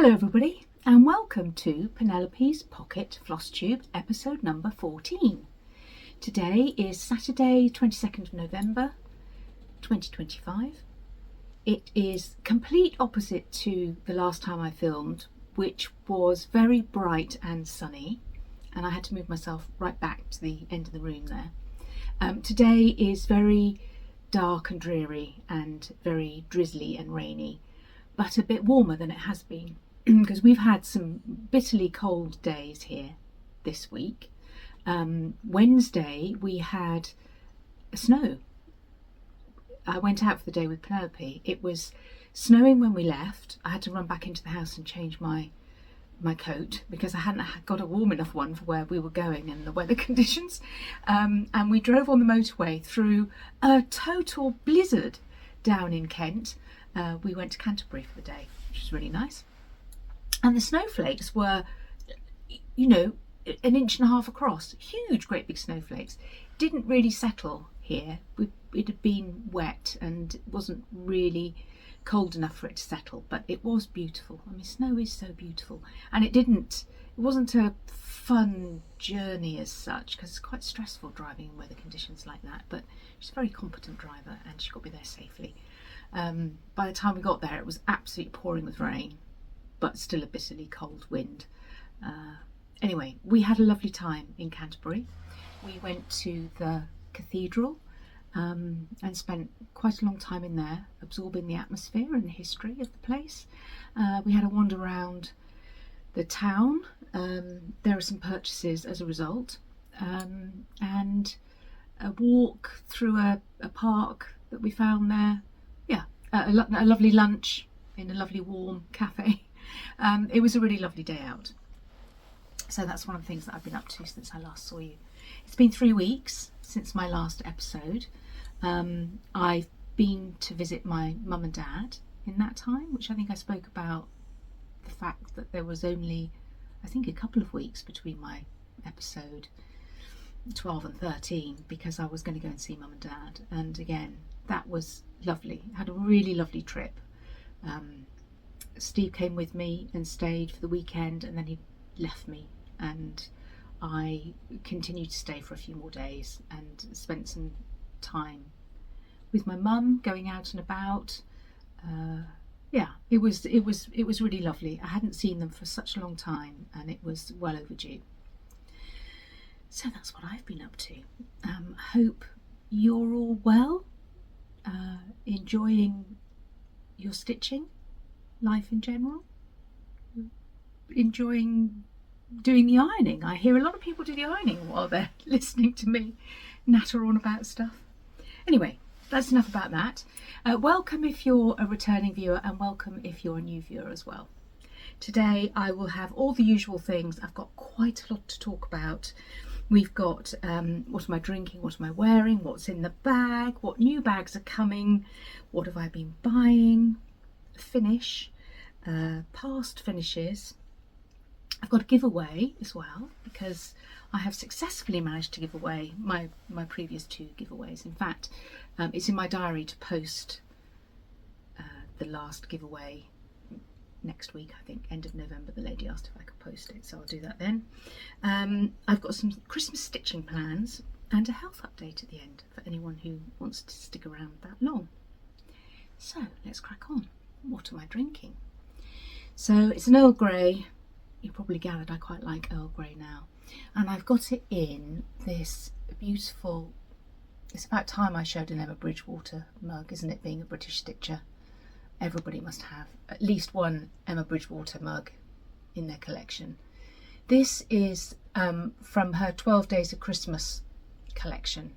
Hello everybody and welcome to Penelope's Pocket Flosstube episode number 14. Today is Saturday 22nd of November 2025. It is complete opposite to the last time I filmed, which was very bright and sunny, and I had to move myself right back to the end of the room there. Today is very dark and dreary and very drizzly and rainy, but a bit warmer than it has been because we've had some bitterly cold days here this week. Wednesday we had snow. I went out for the day with Penelope. It was snowing when we left. I had to run back into the house and change my coat because I hadn't got a warm enough one for where we were going and the weather conditions. And we drove on the motorway through a total blizzard down in Kent. We went to Canterbury for the day, which was really nice. And the snowflakes were, an inch and a half across. Huge, great big snowflakes. Didn't really settle here. It had been wet and it wasn't really cold enough for it to settle, but it was beautiful. I mean, snow is so beautiful. And it wasn't a fun journey as such, because it's quite stressful driving in weather conditions like that, but she's a very competent driver and she got me there safely. By the time we got there, it was absolutely pouring with rain, but still a bitterly cold wind. Anyway, we had a lovely time in Canterbury. We went to the cathedral and spent quite a long time in there, absorbing the atmosphere and the history of the place. We had a wander around the town. There are some purchases as a result, and a walk through a park that we found there. Yeah, a lovely lunch in a lovely warm cafe. It was a really lovely day out. So that's one of the things that I've been up to since I last saw you. It's been 3 weeks since my last episode. I've been to visit my mum and dad in that time, which I think I spoke about the fact that there was only, I think, a couple of weeks between my episode 12 and 13 because I was going to go and see mum and dad. And again, that was lovely. I had a really lovely trip. Steve came with me and stayed for the weekend, and then he left me, and I continued to stay for a few more days and spent some time with my mum, going out and about. It was really lovely. I hadn't seen them for such a long time, and it was well overdue. So that's what I've been up to. Hope you're all well, enjoying your stitching, life in general, enjoying doing the ironing. I hear a lot of people do the ironing while they're listening to me natter on about stuff. Anyway, that's enough about that. Welcome if you're a returning viewer, and welcome if you're a new viewer as well. Today I will have all the usual things. I've got quite a lot to talk about. We've got what am I drinking, what am I wearing, what's in the bag, what new bags are coming, what have I been buying, finish, past finishes. I've got a giveaway as well, because I have successfully managed to give away my previous 2 giveaways. In fact, it's in my diary to post the last giveaway next week, I think, end of November. The lady asked if I could post it, so I'll do that then. I've got some Christmas stitching plans and a health update at the end for anyone who wants to stick around that long. So let's crack on. What am I drinking? So it's an Earl Grey. You probably gathered I quite like Earl Grey now, and I've got it in this beautiful, it's about time I showed an Emma Bridgewater mug, isn't it? Being a British stitcher, everybody must have at least one Emma Bridgewater mug in their collection. This is from her 12 Days of Christmas collection,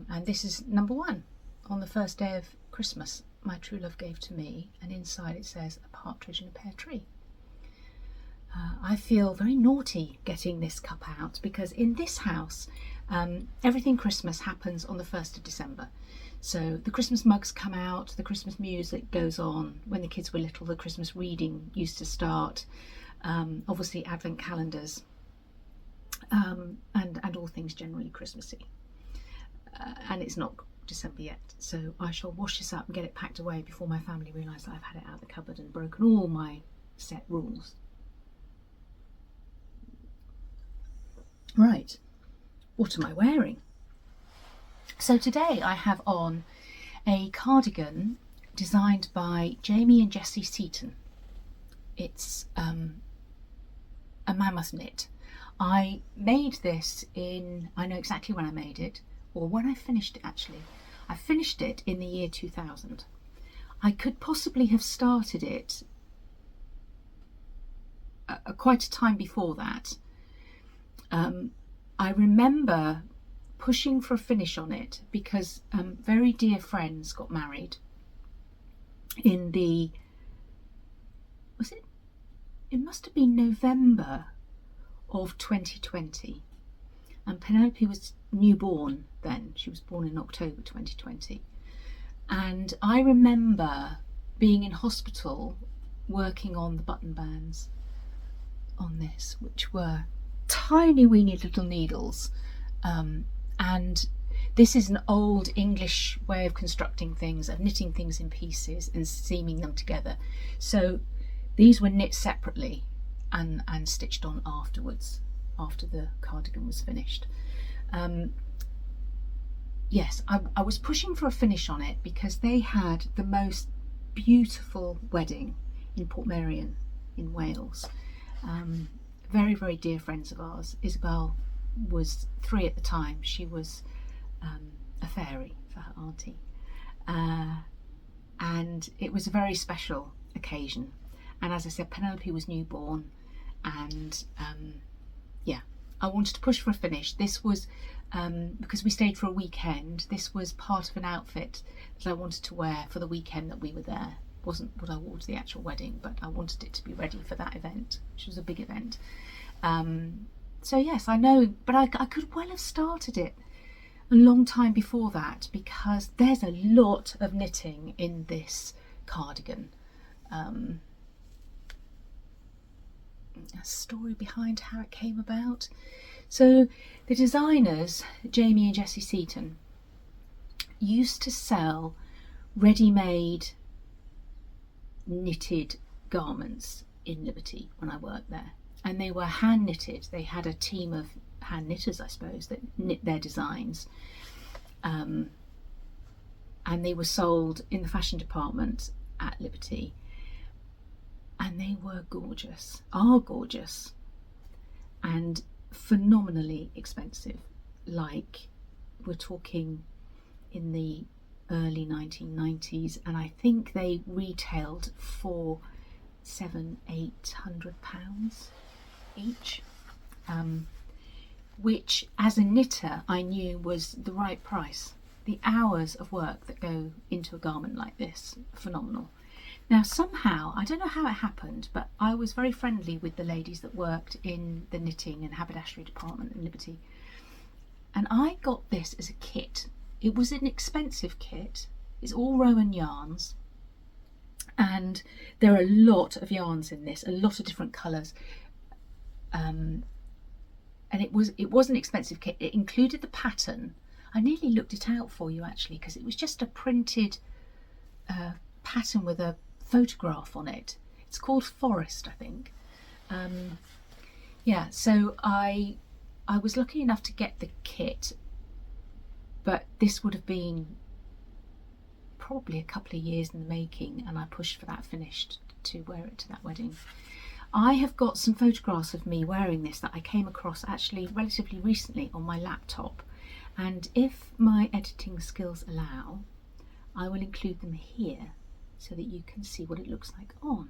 and this is number 1 on the first day of Christmas my true love gave to me, and inside it says a partridge in a pear tree. I feel very naughty getting this cup out because in this house everything Christmas happens on the 1st of December. So the Christmas mugs come out, the Christmas music goes on. When the kids were little, the Christmas reading used to start. Obviously advent calendars, and all things generally Christmassy. And it's not December yet, so I shall wash this up and get it packed away before my family realise that I've had it out of the cupboard and broken all my set rules. Right, what am I wearing? So today I have on a cardigan designed by Jamie and Jessie Seaton. It's a mammoth knit. I made this I know exactly when I made it, or when I finished it actually. I finished it in the year 2000. I could possibly have started it quite a time before that. I remember pushing for a finish on it because very dear friends got married in it must have been November of 2020, and Penelope was newborn then. She was born in October 2020, and I remember being in hospital working on the button bands on this, which were tiny weeny little needles, and this is an old English way of constructing things, of knitting things in pieces and seaming them together. So these were knit separately and stitched on afterwards, after the cardigan was finished. Yes, I was pushing for a finish on it because they had the most beautiful wedding in Portmeirion in Wales. Very, very dear friends of ours. Isabel was 3 at the time. She was a fairy for her auntie. And it was a very special occasion. And as I said, Penelope was newborn, and yeah, I wanted to push for a finish. This was, because we stayed for a weekend, this was part of an outfit that I wanted to wear for the weekend that we were there. It wasn't what I wore to the actual wedding, but I wanted it to be ready for that event, which was a big event. So yes, I know, but I could well have started it a long time before that, because there's a lot of knitting in this cardigan. A story behind how it came about. So the designers, Jamie and Jessie Seaton, used to sell ready-made knitted garments in Liberty when I worked there, and they were hand knitted. They had a team of hand knitters, I suppose, that knit their designs, and they were sold in the fashion department at Liberty. And they were gorgeous, are gorgeous, and phenomenally expensive. Like, we're talking in the early 1990s, and I think they retailed for £700-800 each, which as a knitter I knew was the right price. The hours of work that go into a garment like this are phenomenal. Now somehow, I don't know how it happened, but I was very friendly with the ladies that worked in the knitting and haberdashery department in Liberty, and I got this as a kit. It was an expensive kit. It's all Rowan yarns, and there are a lot of yarns in this, a lot of different colours, and it was an expensive kit. It included the pattern. I nearly looked it out for you actually, because it was just a printed pattern with a photograph on it. It's called Forest, I think. Yeah, so I was lucky enough to get the kit, but this would have been probably a couple of years in the making, and I pushed for that finished to wear it to that wedding. I have got some photographs of me wearing this that I came across actually relatively recently on my laptop, and if my editing skills allow, I will include them here so that you can see what it looks like on.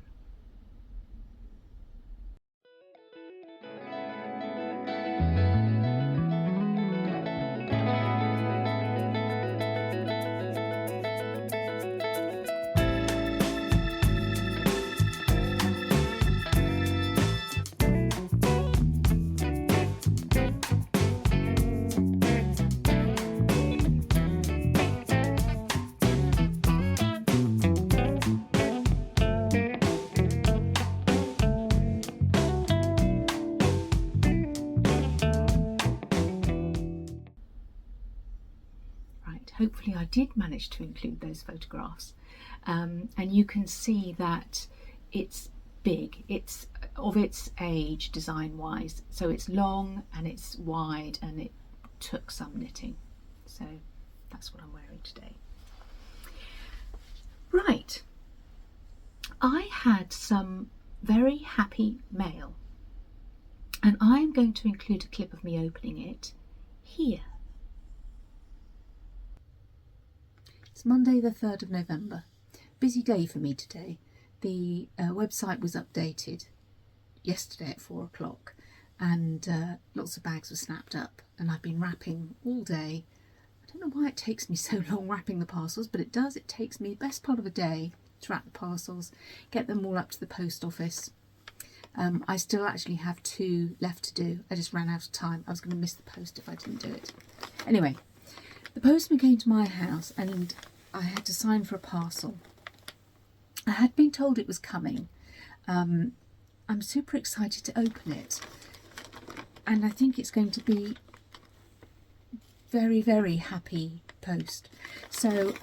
Hopefully I did manage to include those photographs, and you can see that it's big. It's of its age design wise, so it's long and it's wide and it took some knitting, so that's what I'm wearing today. Right, I had some very happy mail and I'm going to include a clip of me opening it here. It's Monday the 3rd of November. Busy day for me today. The website was updated yesterday at 4 o'clock and lots of bags were snapped up, and I've been wrapping all day. I don't know why it takes me so long wrapping the parcels, but it does. It takes me the best part of a day to wrap the parcels, get them all up to the post office. I still actually have 2 left to do. I just ran out of time. I was going to miss the post if I didn't do it. Anyway, the postman came to my house and I had to sign for a parcel. I had been told it was coming. I'm super excited to open it, and I think it's going to be very, very happy post. So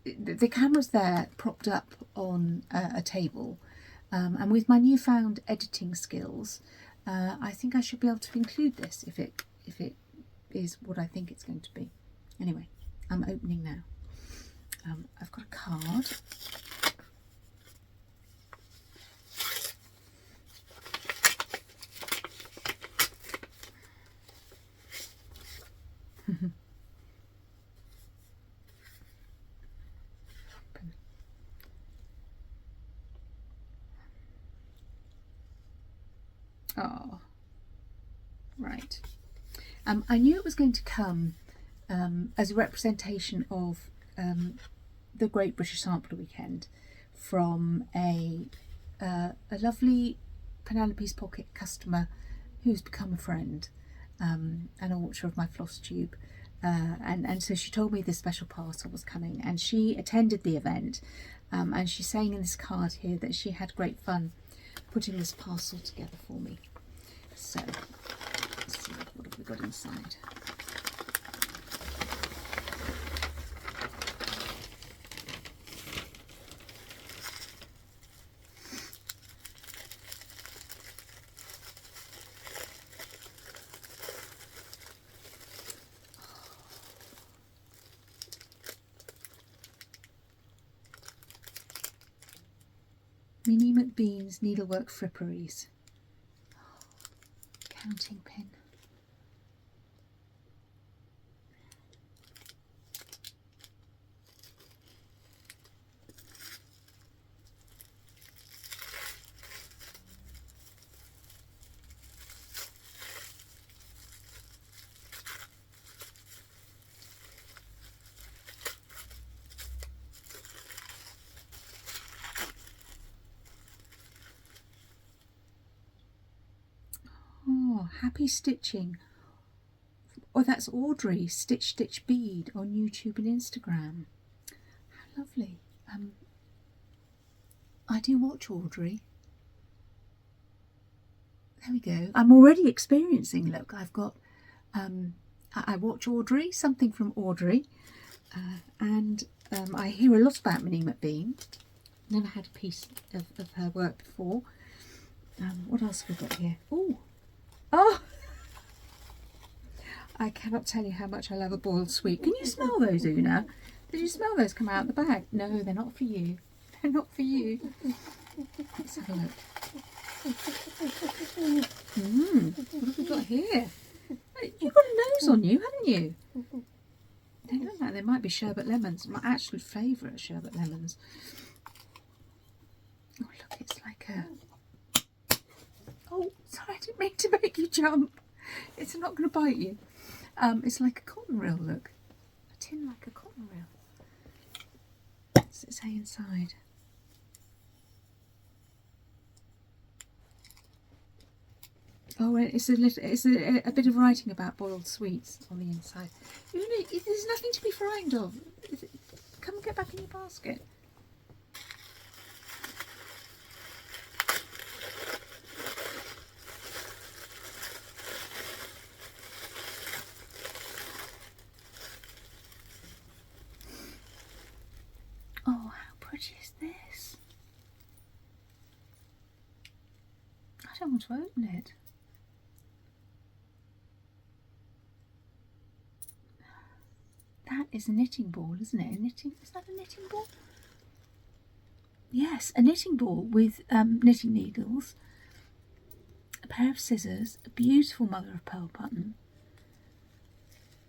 the camera's there propped up on a table, and with my newfound editing skills, I think I should be able to include this if it is what I think it's going to be. Anyway, I'm opening now. I've got a card. Oh, right. I knew it was going to come as a representation of the Great British Sampler Weekend from a lovely Penelope's Pocket customer who's become a friend and a watcher of my Flosstube. And so she told me this special parcel was coming, and she attended the event, and she's saying in this card here that she had great fun putting this parcel together for me. So let's see, what have we got inside? Minnie McBean's Needlework Fripperies. Counting pin. Oh, happy stitching. Oh, that's Audrey, Stitch Stitch Bead on YouTube and Instagram. How lovely. I do watch Audrey. There we go. I'm already experiencing, look, I've got, I watch Audrey, something from Audrey, and I hear a lot about Minnie McBean. Never had a piece of her work before. What else have we got here? Oh, I cannot tell you how much I love a boiled sweet. Can you smell those, Una? Did you smell those come out of the bag? No, they're not for you. They're not for you. Let's have a look. What have we got here? You've got a nose on you, haven't you? They look like they might be sherbet lemons. My absolute favourite sherbet lemons. Oh, look, it's like a... Oh, sorry, I didn't mean to make you jump. It's not going to bite you. It's like a cotton reel, look. A tin like a cotton reel. What's it say inside? Oh, it's a bit of writing about boiled sweets on the inside. There's nothing to be frightened of. Come and get back in your basket. Oh, how pretty is this? don't want to open it. That is a knitting ball, isn't it? Is that a knitting ball? Yes, a knitting ball with knitting needles, a pair of scissors, a beautiful mother of pearl button.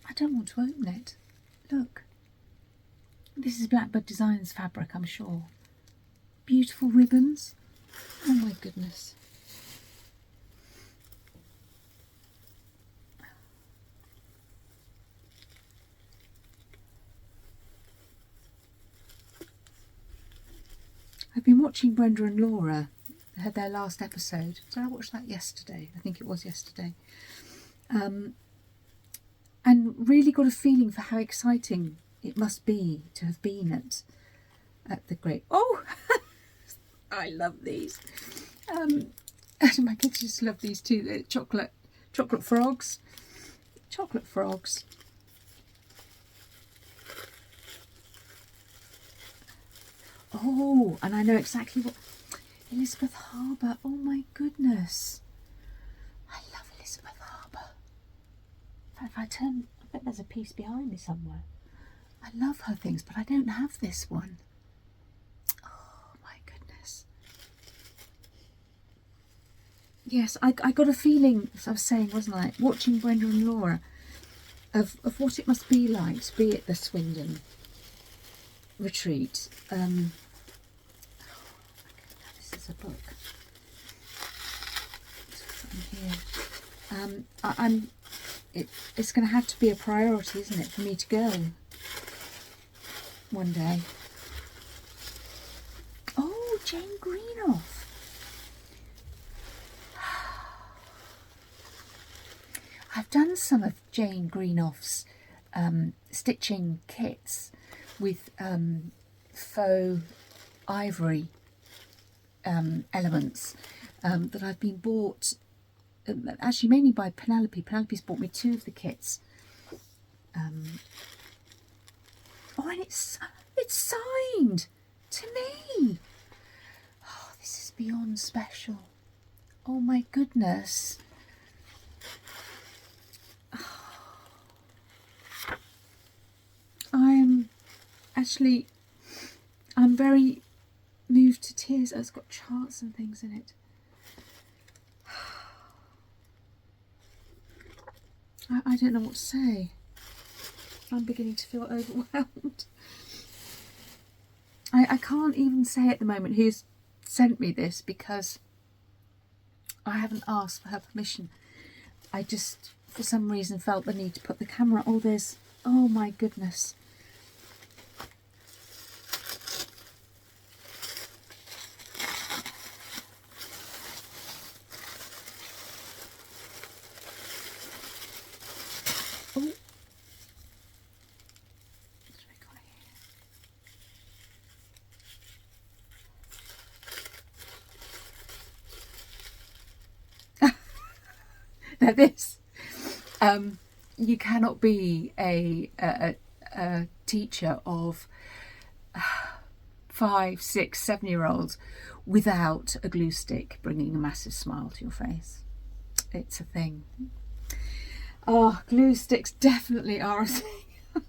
I don't want to open it. Look. This is Blackbird Designs fabric, I'm sure. Beautiful ribbons. Oh my goodness. I've been watching Brenda and Laura, had their last episode. Did I watch that yesterday? I think it was yesterday. And really got a feeling for how exciting it must be to have been at the great... Oh! I love these. And my kids just love these too. The chocolate frogs. Chocolate frogs. Oh, and I know exactly what... Elizabeth Harbour. Oh my goodness. I love Elizabeth Harbour. If I turn... I bet there's a piece behind me somewhere. I love her things, but I don't have this one. Oh my goodness. Yes, I got a feeling, as I was saying, wasn't I, watching Brenda and Laura, of what it must be like to be at the Swindon retreat. Oh, this is a book. Here. It's going to have to be a priority, isn't it, for me to go one day. Oh, Jane Greenough. I've done some of Jane Greenought's stitching kits with faux ivory elements that I've been bought, actually mainly by Penelope. Penelope's bought me 2 of the kits. Oh, and it's signed to me. Oh, this is beyond special. Oh my goodness. I'm very moved to tears. It's got charts and things in it. I don't know what to say. I'm beginning to feel overwhelmed. I can't even say at the moment who's sent me this because I haven't asked for her permission. I just, for some reason, felt the need to put the camera... Oh, there's... Oh, my goodness. Oh. Now this, you cannot be a teacher of 5, 6, 7-year-olds without a glue stick bringing a massive smile to your face. It's a thing. Oh, glue sticks definitely are a thing.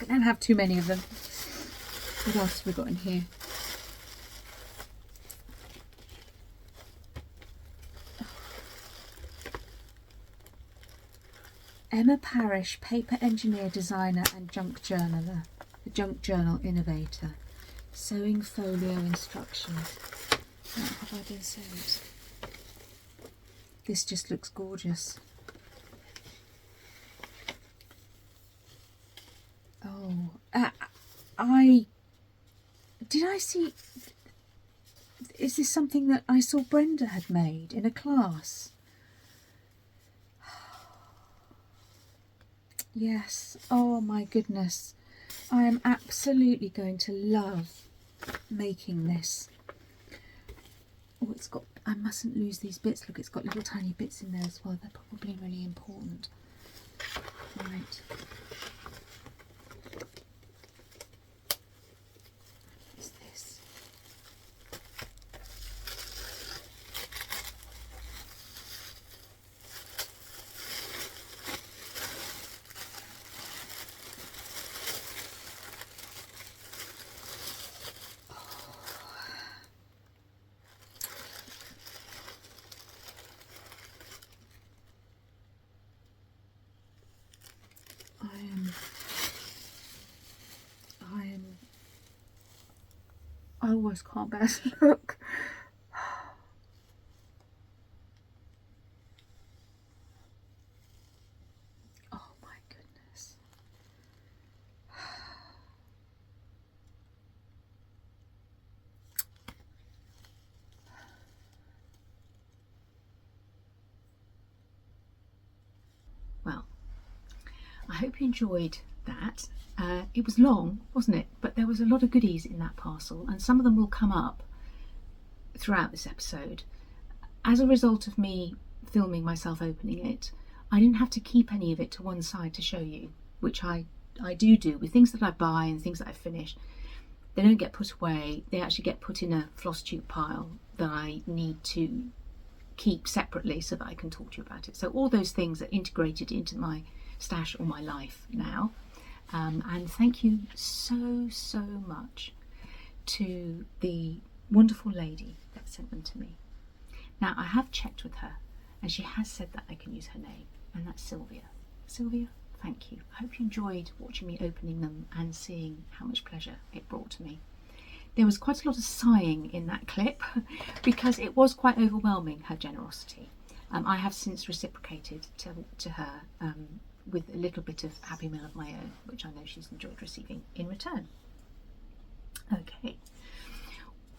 I don't have too many of them. What else have we got in here? Emma Parish, paper engineer, designer and junk journaler. The junk journal innovator. Sewing folio instructions. Oh, have I been sewed? This just looks gorgeous. Oh, did I see... Is this something that I saw Brenda had made in a class? Yes. Oh my goodness. I am absolutely going to love making this. Oh, it's got... I mustn't lose these bits. Look, it's got little tiny bits in there as well. They're probably really important. Right. What's this? I always can't bear to look. Oh my goodness. Well, I hope you enjoyed that. It was long, wasn't it? But there was a lot of goodies in that parcel, and some of them will come up throughout this episode. As a result of me filming myself opening it, I didn't have to keep any of it to one side to show you, which I do with things that I buy and things that I finish. They don't get put away, they actually get put in a Flosstube pile that I need to keep separately so that I can talk to you about it. So all those things are integrated into my stash or my life now. And thank you so much to the wonderful lady that sent them to me. Now, I have checked with her and she has said that I can use her name, and that's Sylvia. Sylvia, thank you. I hope you enjoyed watching me opening them and seeing how much pleasure it brought to me. There was quite a lot of sighing in that clip because it was quite overwhelming, her generosity. I have since reciprocated to her with a little bit of happy meal of my own, which I know she's enjoyed receiving in return. Okay,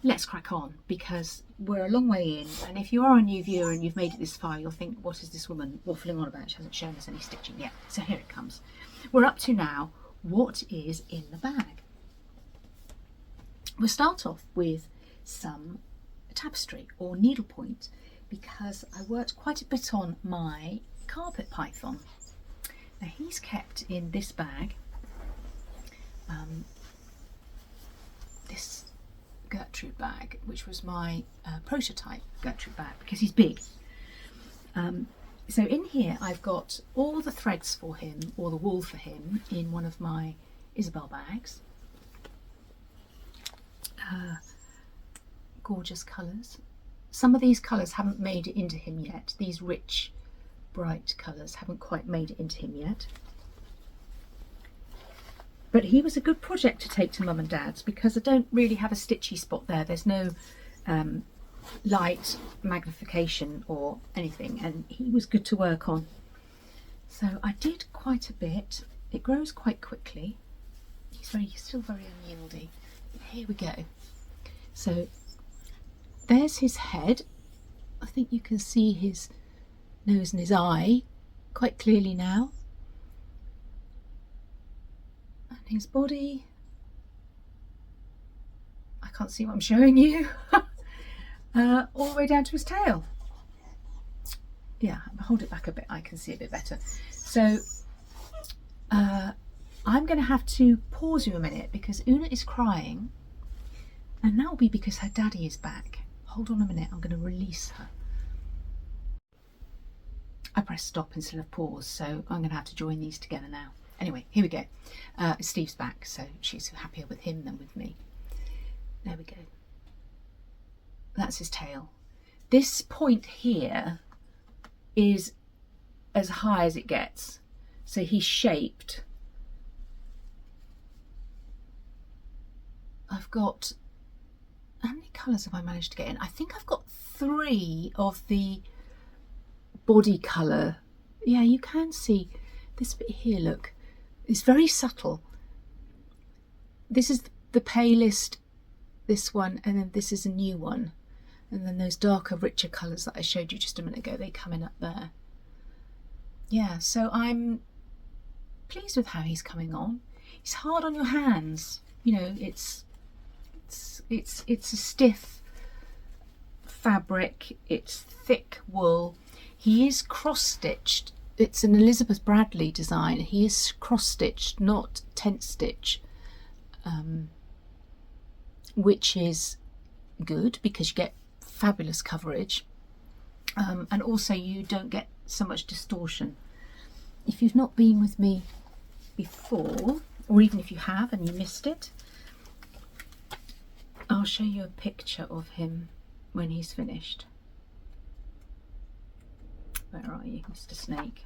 let's crack on because we're a long way in, and if you are a new viewer and you've made it this far, you'll think, what is this woman waffling on about? She hasn't shown us any stitching yet. So here it comes. We're up to now, what is in the bag? We'll start off with some tapestry or needlepoint because I worked quite a bit on my carpet python. Now he's kept in this bag, this Gertrude bag, which was my prototype Gertrude bag because he's big. So in here I've got all the threads for him, or the wool for him, in one of my Isabel bags. Gorgeous colours. Some of these colours haven't made it into him yet. These rich bright colours haven't quite made it into him yet. But he was a good project to take to Mum and Dad's because I don't really have a stitchy spot there. There's no light magnification or anything, and he was good to work on. So I did quite a bit. It grows quite quickly. He's still very unyieldy. Here we go. So there's his head. I think you can see his nose and his eye quite clearly now. And his body, I can't see what I'm showing you. All the way down to his tail. Yeah, hold it back a bit, I can see a bit better. So I'm going to have to pause you a minute because Una is crying, and that will be because her daddy is back. Hold on a minute, I'm going to release her. I pressed stop instead of pause, so I'm going to have to join these together now. Anyway, here we go. Steve's back, so she's happier with him than with me. There we go. That's his tail. This point here is as high as it gets. So he's shaped. I've got, how many colours have I managed to get in? I think I've got 3 of the body colour. Yeah, you can see this bit here, look. It's very subtle. This is the palest, this one, and then this is a new one. And then those darker, richer colours that I showed you just a minute ago, they come in up there. Yeah, so I'm pleased with how he's coming on. He's hard on your hands. You know, it's a stiff fabric, it's thick wool. He is cross-stitched. It's an Elizabeth Bradley design. He is cross-stitched, not tent stitch, which is good because you get fabulous coverage, and also you don't get so much distortion. If you've not been with me before, or even if you have and you missed it, I'll show you a picture of him when he's finished. Where are you, Mr. Snake?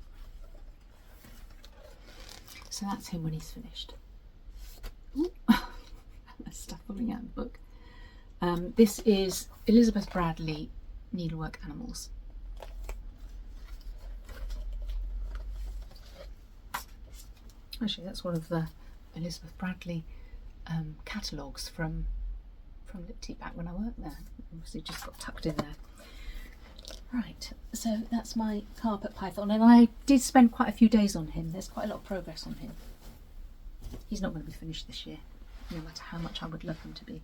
So that's him when he's finished. Ooh. There's stuff falling out of the book. This is Elizabeth Bradley Needlework Animals. Actually, that's one of the Elizabeth Bradley catalogues from Lipty back when I worked there. Obviously just got tucked in there. Right, so that's my carpet python, and I did spend quite a few days on him. There's quite a lot of progress on him. He's not going to be finished this year, no matter how much I would love him to be.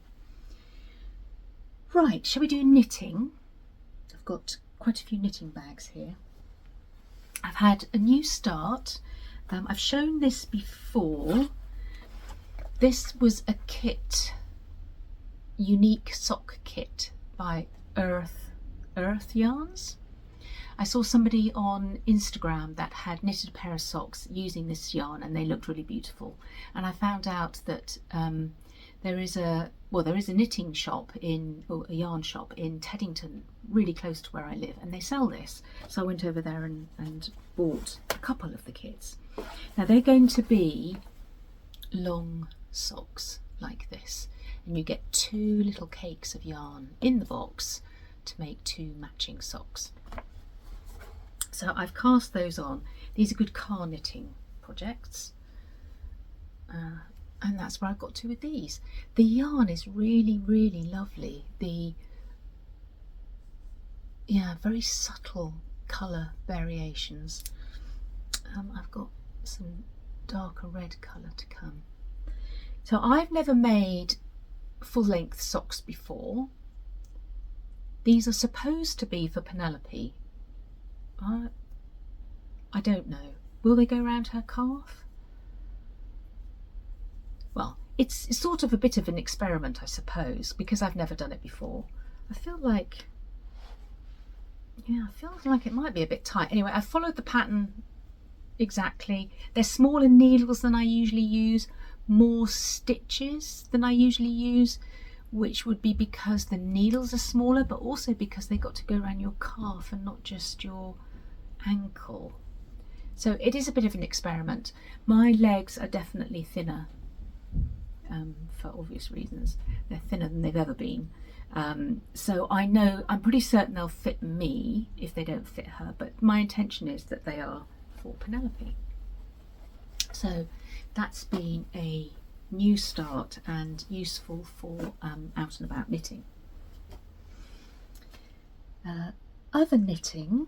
Right, shall we do knitting? I've got quite a few knitting bags here. I've had a new start. I've shown this before. This was a kit, unique sock kit by Earth Yarns. I saw somebody on Instagram that had knitted a pair of socks using this yarn, and they looked really beautiful. And I found out that there is a knitting shop or a yarn shop in Teddington, really close to where I live, and they sell this. So I went over there and bought a couple of the kits. Now they're going to be long socks like this, and you get 2 little cakes of yarn in the box to make 2 matching socks. So I've cast those on. These are good car knitting projects, and that's where I've got to with these. The yarn is really, really lovely. The very subtle colour variations. I've got some darker red colour to come. So I've never made full-length socks before. These are supposed to be for Penelope. I don't know. Will they go around her calf? Well, it's sort of a bit of an experiment, I suppose, because I've never done it before. I feel like it might be a bit tight. Anyway, I followed the pattern exactly. They're smaller needles than I usually use, more stitches than I usually use, which would be because the needles are smaller, but also because they got to go around your calf and not just your ankle. So it is a bit of an experiment. My legs are definitely thinner, for obvious reasons. They're thinner than they've ever been. So I'm pretty certain they'll fit me if they don't fit her, but my intention is that they are for Penelope. So that's been a new start and useful for out and about knitting. Other knitting.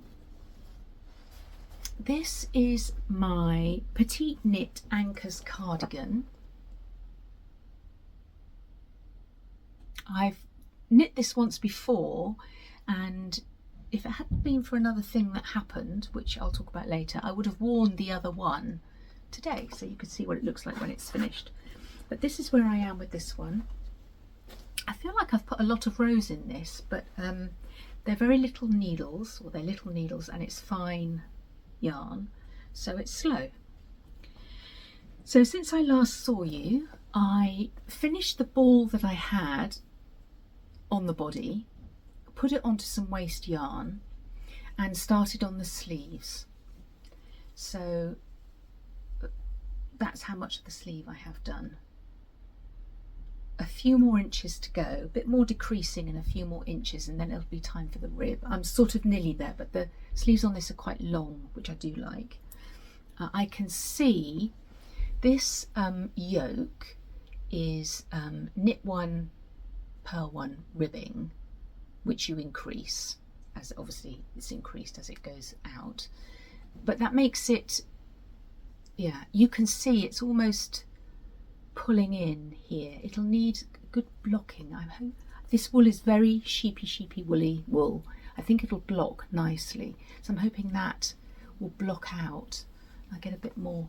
This is my Petite Knit Anchors cardigan. I've knit this once before, and if it hadn't been for another thing that happened, which I'll talk about later, I would have worn the other one today, so you can see what it looks like when it's finished. But this is where I am with this one. I feel like I've put a lot of rows in this, but they're very little needles, or they're little needles, and it's fine yarn, so it's slow. So since I last saw you, I finished the ball that I had on the body, put it onto some waste yarn, and started on the sleeves. So that's how much of the sleeve I have done. A few more inches to go, a bit more decreasing and a few more inches, and then it'll be time for the rib. I'm sort of nearly there, but the sleeves on this are quite long, which I do like. I can see this yoke is knit 1, purl 1 ribbing, which you increase, as obviously it's increased as it goes out. But that makes it, you can see it's almost pulling in here. It'll need good blocking. I hope this wool is very sheepy woolly wool. I think it'll block nicely, so I'm hoping that will block out. I get a bit more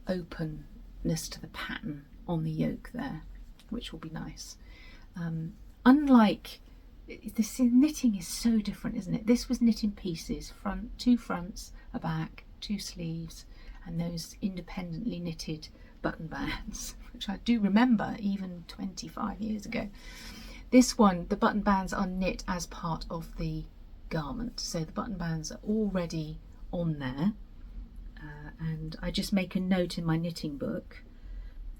openness to the pattern on the yoke there, which will be nice. Unlike this, knitting is so different, isn't it? This was knit in pieces, 2 fronts, a back, 2 sleeves, and those independently knitted button bands, which I do remember even 25 years ago. This one, the button bands are knit as part of the garment, so the button bands are already on there, and I just make a note in my knitting book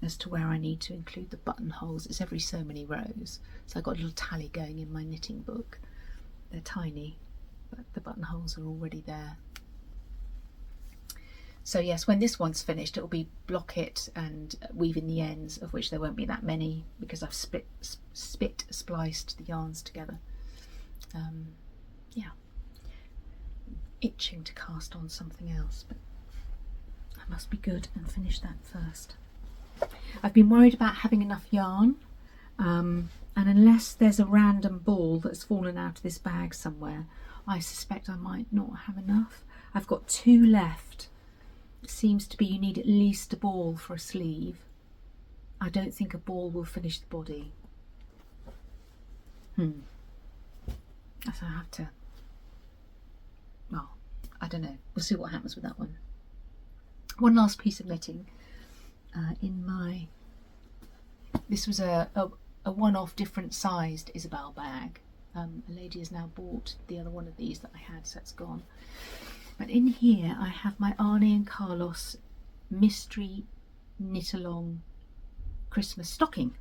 as to where I need to include the buttonholes. It's every so many rows, so I've got a little tally going in my knitting book. They're tiny, but the buttonholes are already there. So yes, when this one's finished, it'll be block it and weave in the ends, of which there won't be that many because I've spliced the yarns together. Yeah, itching to cast on something else, but I must be good and finish that first. I've been worried about having enough yarn, and unless there's a random ball that's fallen out of this bag somewhere, I suspect I might not have enough. I've got 2 left. It seems to be you need at least a ball for a sleeve. I don't think a ball will finish the body. So I have to, well, I don't know. We'll see what happens with that one. One last piece of knitting in my, this was a one-off different sized Isabel bag. A lady has now bought the other one of these that I had, so it's gone. But in here I have my Arnie and Carlos mystery knit along Christmas stocking.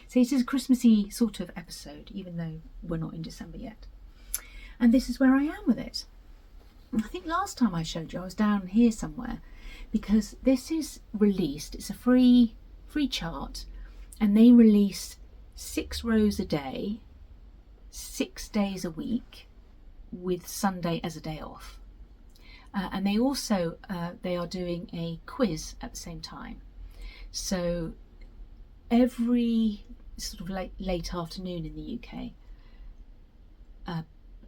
So this is a Christmassy sort of episode, even though we're not in December yet. And this is where I am with it. I think last time I showed you I was down here somewhere, because this is released, it's a free chart, and they release 6 rows a day, 6 days a week, with Sunday as a day off. And they also they are doing a quiz at the same time. So every sort of late afternoon in the UK,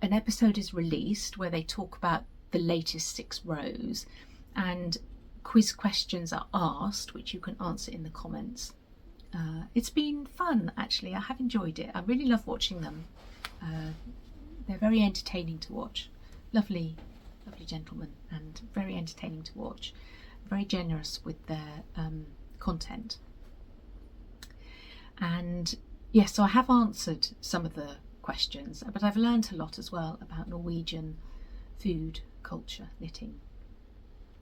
an episode is released where they talk about the latest 6 rows, and quiz questions are asked, which you can answer in the comments. It's been fun, actually. I have enjoyed it. I really love watching them. They're very entertaining to watch. Lovely gentlemen, and very entertaining to watch. Very generous with their content. And yes, so I have answered some of the questions, but I've learned a lot as well about Norwegian food, culture, knitting,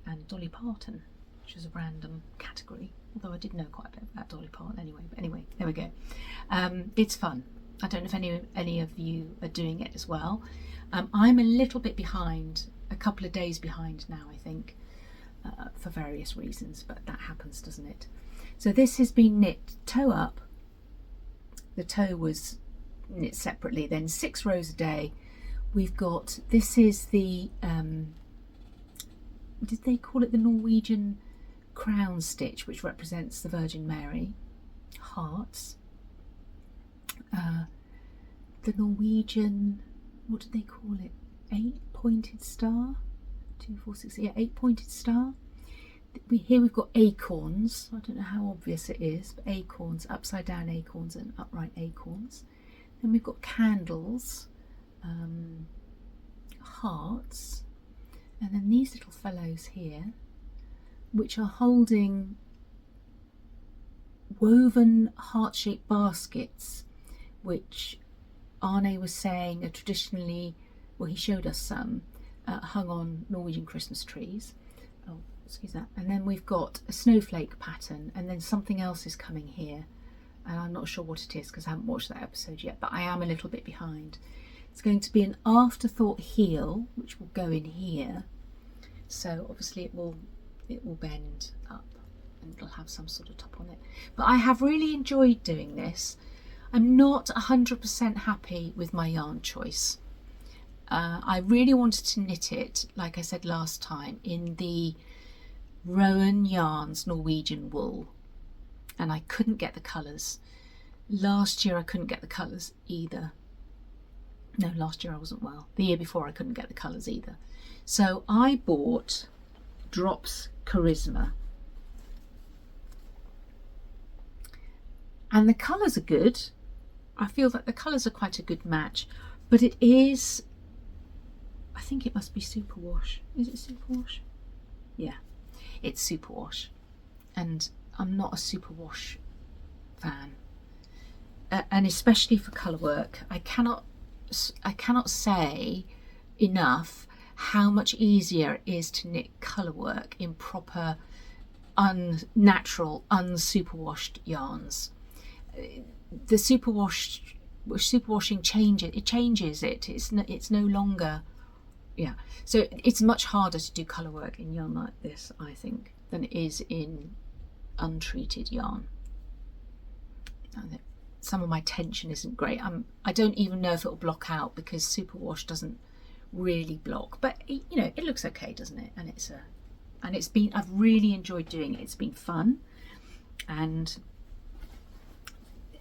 and Dolly Parton, which is a random category, although I did know quite a bit about Dolly Parton anyway. But anyway, there we go. It's fun. I don't know if any of you are doing it as well. I'm a little bit behind, a couple of days behind now, I think, for various reasons, but that happens, doesn't it? So this has been knit toe up. The toe was knit separately, then 6 rows a day. We've got, this is the, did they call it the Norwegian crown stitch, which represents the Virgin Mary, hearts. The Norwegian, what did they call it? 8-pointed star? 2, 4, 6, yeah, 8-pointed star. Here we've got acorns. I don't know how obvious it is, but acorns, upside down acorns and upright acorns. Then we've got candles, hearts, and then these little fellows here, which are holding woven heart-shaped baskets, which Arne was saying are traditionally, well, he showed us some, hung on Norwegian Christmas trees. Oh, excuse that. And then we've got a snowflake pattern, and then something else is coming here. And I'm not sure what it is because I haven't watched that episode yet, but I am a little bit behind. It's going to be an afterthought heel, which will go in here. So obviously it will bend up and it'll have some sort of top on it. But I have really enjoyed doing this. I'm not 100% happy with my yarn choice. I really wanted to knit it, like I said last time, in the Rowan Yarns Norwegian wool, and I couldn't get the colours. Last year I couldn't get the colours either. No, last year I wasn't well. The year before I couldn't get the colours either. So I bought Drops Charisma. And the colours are good. I feel that the colours are quite a good match, but it is, I think it must be superwash. Is it superwash? Yeah, it's superwash. And I'm not a superwash fan. And especially for colour work, I cannot say enough how much easier it is to knit colour work in proper unnatural, unsuperwashed yarns. The superwashing changes it. It's no longer, yeah. So it's much harder to do colour work in yarn like this, I think, than it is in untreated yarn. And some of my tension isn't great. I don't even know if it'll block out, because superwash doesn't really block, but you know, it looks okay, doesn't it? And I've really enjoyed doing it. It's been fun, and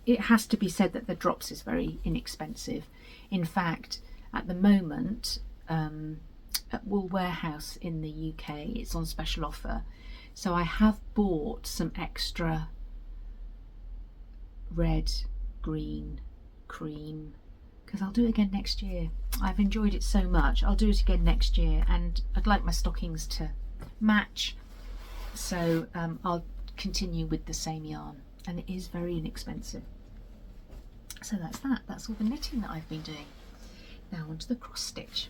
it has to be said that the drops is very inexpensive. In fact, at the moment, at Wool Warehouse in the UK, it's on special offer. So I have bought some extra red, green, cream, because I'll do it again next year. I've enjoyed it so much. I'll do it again next year, and I'd like my stockings to match. So I'll continue with the same yarn, and it is very inexpensive. So that's that. That's all the knitting that I've been doing. Now onto the cross stitch.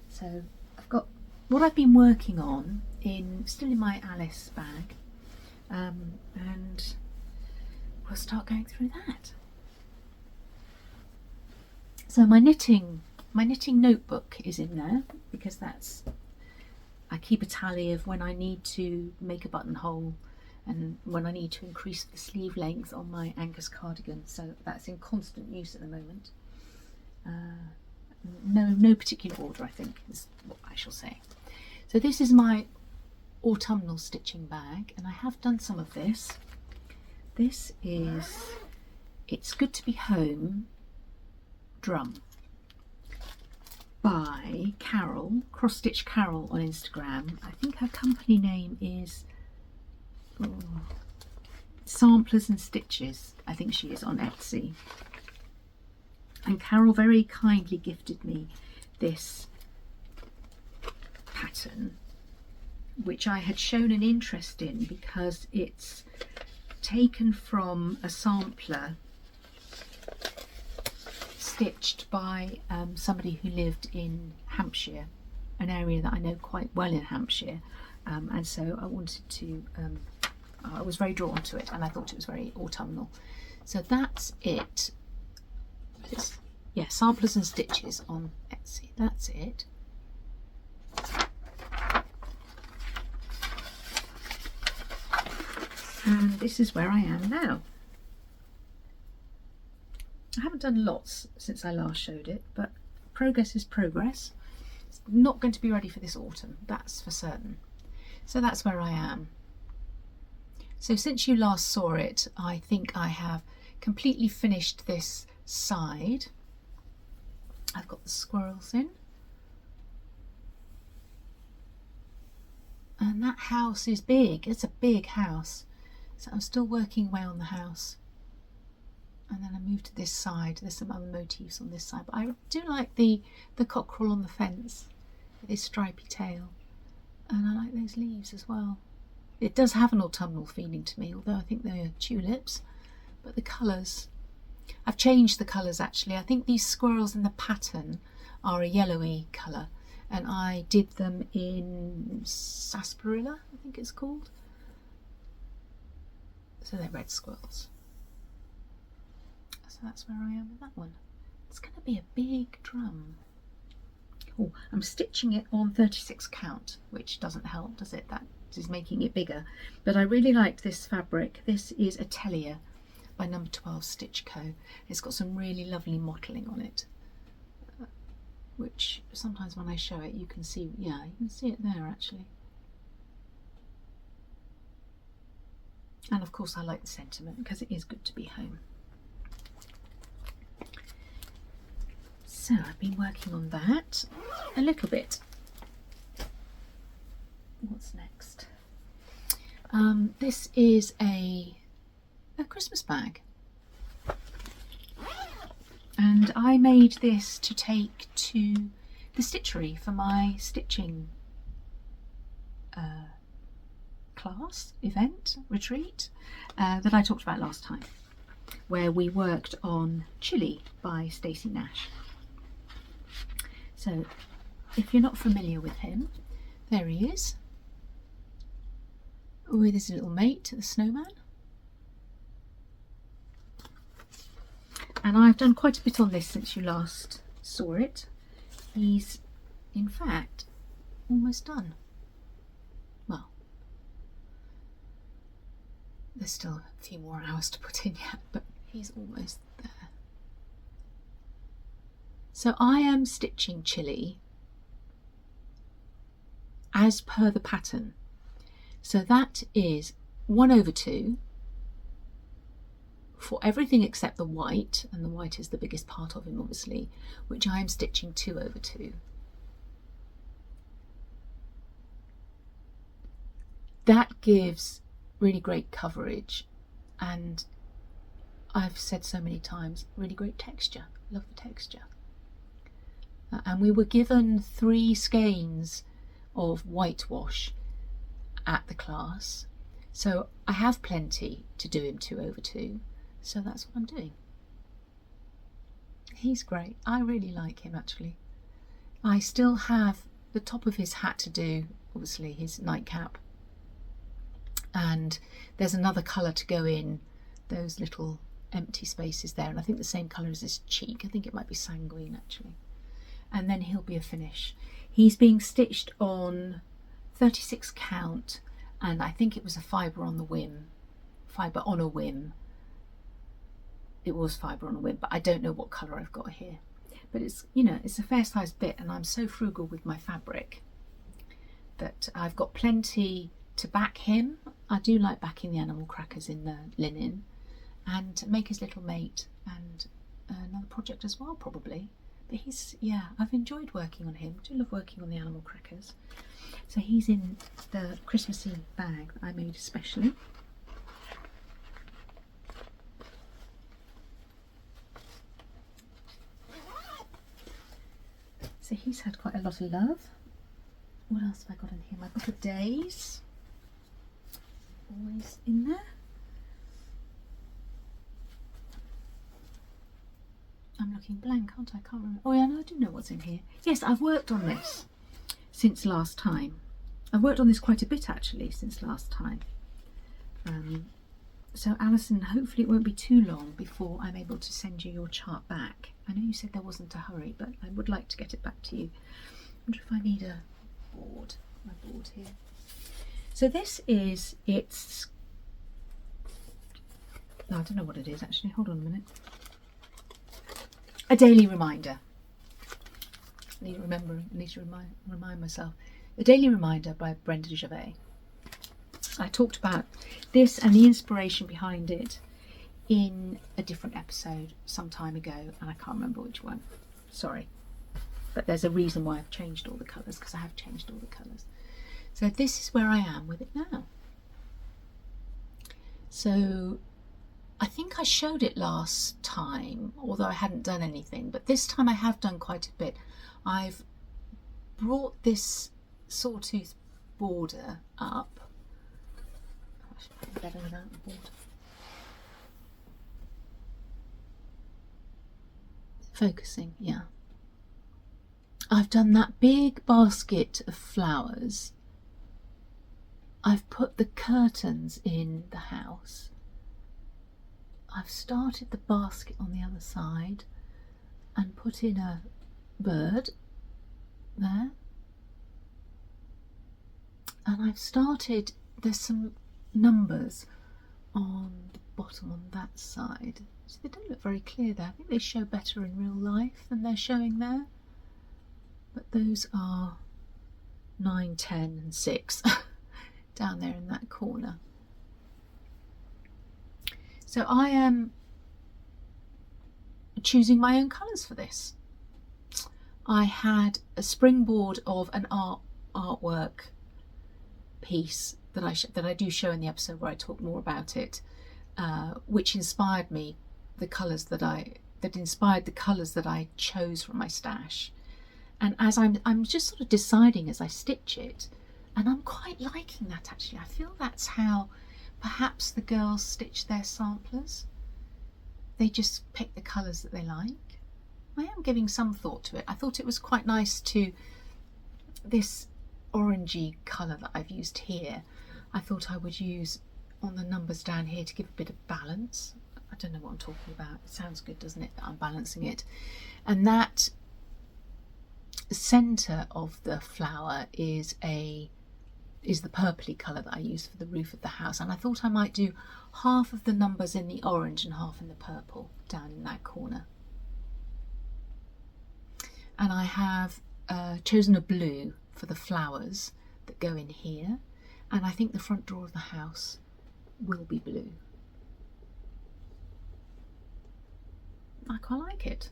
So I've got what I've been working on still in my Alice bag, and we'll start going through that. So my knitting notebook is in there, because I keep a tally of when I need to make a buttonhole and when I need to increase the sleeve length on my Angus cardigan. So that's in constant use at the moment. No particular order, I think, is what I shall say. So this is my autumnal stitching bag, and I have done some of this. This is It's Good to Be Home drum by Carol, Cross Stitch Carol on Instagram. I think her company name is Samplers and Stitches. I think she is on Etsy. And Carol very kindly gifted me this pattern, which I had shown an interest in because it's taken from a sampler stitched by somebody who lived in Hampshire, an area that I know quite well in Hampshire, and so I wanted to, I was very drawn to it, and I thought it was very autumnal. So that's it. Yeah, Samplers and Stitches on Etsy. That's it. And this is where I am now. I haven't done lots since I last showed it, but progress is progress. It's not going to be ready for this autumn, that's for certain. So that's where I am. So since you last saw it, I think I have completely finished this side. I've got the squirrels in. And that house is big. It's a big house. So I'm still working away on the house. And then I move to this side. There's some other motifs on this side. But I do like the cockerel on the fence with his stripy tail. And I like those leaves as well. It does have an autumnal feeling to me, although I think they're tulips. But the colours, I've changed the colours actually. I think these squirrels in the pattern are a yellowy colour, and I did them in sarsaparilla, I think it's called. So they're red squirrels. So that's where I am with that one. It's going to be a big drum. Oh, I'm stitching it on 36 count, which doesn't help, does it? That is making it bigger. But I really liked this fabric. This is Atelier by Number 12 Stitch Co. It's got some really lovely mottling on it, which sometimes when I show it you can see, yeah, you can see it there actually. And of course I like the sentiment because it is good to be home. So I've been working on that a little bit. What's next? This is a Christmas bag, and I made this to take to the stitchery for my stitching class, event, retreat that I talked about last time, where we worked on Chilly by Stacey Nash. So if you're not familiar with him, there he is with his little mate, the snowman. And I've done quite a bit on this since you last saw it. He's, in fact, almost done. Well, there's still a few more hours to put in yet, but he's almost there. So I am stitching Chili as per the pattern. So that is 1/2 for everything except the white, and the white is the biggest part of him obviously, which I am stitching 2/2. That gives really great coverage, and I've said so many times, really great texture. Love the texture. And we were given 3 skeins of whitewash at the class, so I have plenty to do him 2/2, so that's what I'm doing. He's great. I really like him actually. I still have the top of his hat to do, obviously his nightcap, and there's another colour to go in those little empty spaces there, and I think the same colour as his cheek. I think it might be sanguine actually. And then he'll be a finish. He's being stitched on 36 count, and I think it was a fibre on the whim. Fibre on a whim. It was fibre on a whim, but I don't know what colour I've got here. But it's, you know, it's a fair sized bit, and I'm so frugal with my fabric that I've got plenty to back him. I do like backing the animal crackers in the linen, and make his little mate, and another project as well probably. But he's, yeah, I've enjoyed working on him. I do love working on the animal crackers. So he's in the Christmassy bag that I made especially. So he's had quite a lot of love. What else have I got in here? My book of days. Always in there. I'm looking blank, aren't I? I can't remember. Oh yeah, no, I do know what's in here. Yes, I've worked on this since last time. I've worked on this quite a bit actually since last time. So Alison, hopefully it won't be too long before I'm able to send you your chart back. I know you said there wasn't a hurry, but I would like to get it back to you. I wonder if I need a board, my board here. So this is, it's, no, I don't know what it is actually, hold on a minute. A daily reminder. I need to remind myself. A daily reminder by Brenda Gervais. I talked about this and the inspiration behind it in a different episode some time ago, and I can't remember which one. Sorry. But there's a reason why I've changed all the colours, because I have changed all the colours. So this is where I am with it now. So I think I showed it last time, although I hadn't done anything, but this time I have done quite a bit. I've brought this sawtooth border up. I should probably better without the border. Focusing, yeah. I've done that big basket of flowers. I've put the curtains in the house. I've started the basket on the other side and put in a bird there. And I've started, there's some numbers on the bottom on that side. So they don't look very clear there. I think they show better in real life than they're showing there. But those are 9, 10 and 6 down there in that corner. So I am choosing my own colours for this. I had a springboard of an artwork piece that I do show in the episode where I talk more about it, which inspired me, that inspired the colours that I chose from my stash. And as I'm just sort of deciding as I stitch it, and I'm quite liking that actually. I feel that's how perhaps the girls stitch their samplers. They just pick the colours that they like. I am giving some thought to it. I thought it was quite nice to this orangey colour that I've used here, I thought I would use on the numbers down here to give a bit of balance. I don't know what I'm talking about. It sounds good, doesn't it, that I'm balancing it. And that centre of the flower is the purpley colour that I used for the roof of the house, and I thought I might do half of the numbers in the orange and half in the purple down in that corner. And I have chosen a blue for the flowers that go in here, and I think the front door of the house will be blue. I quite like it.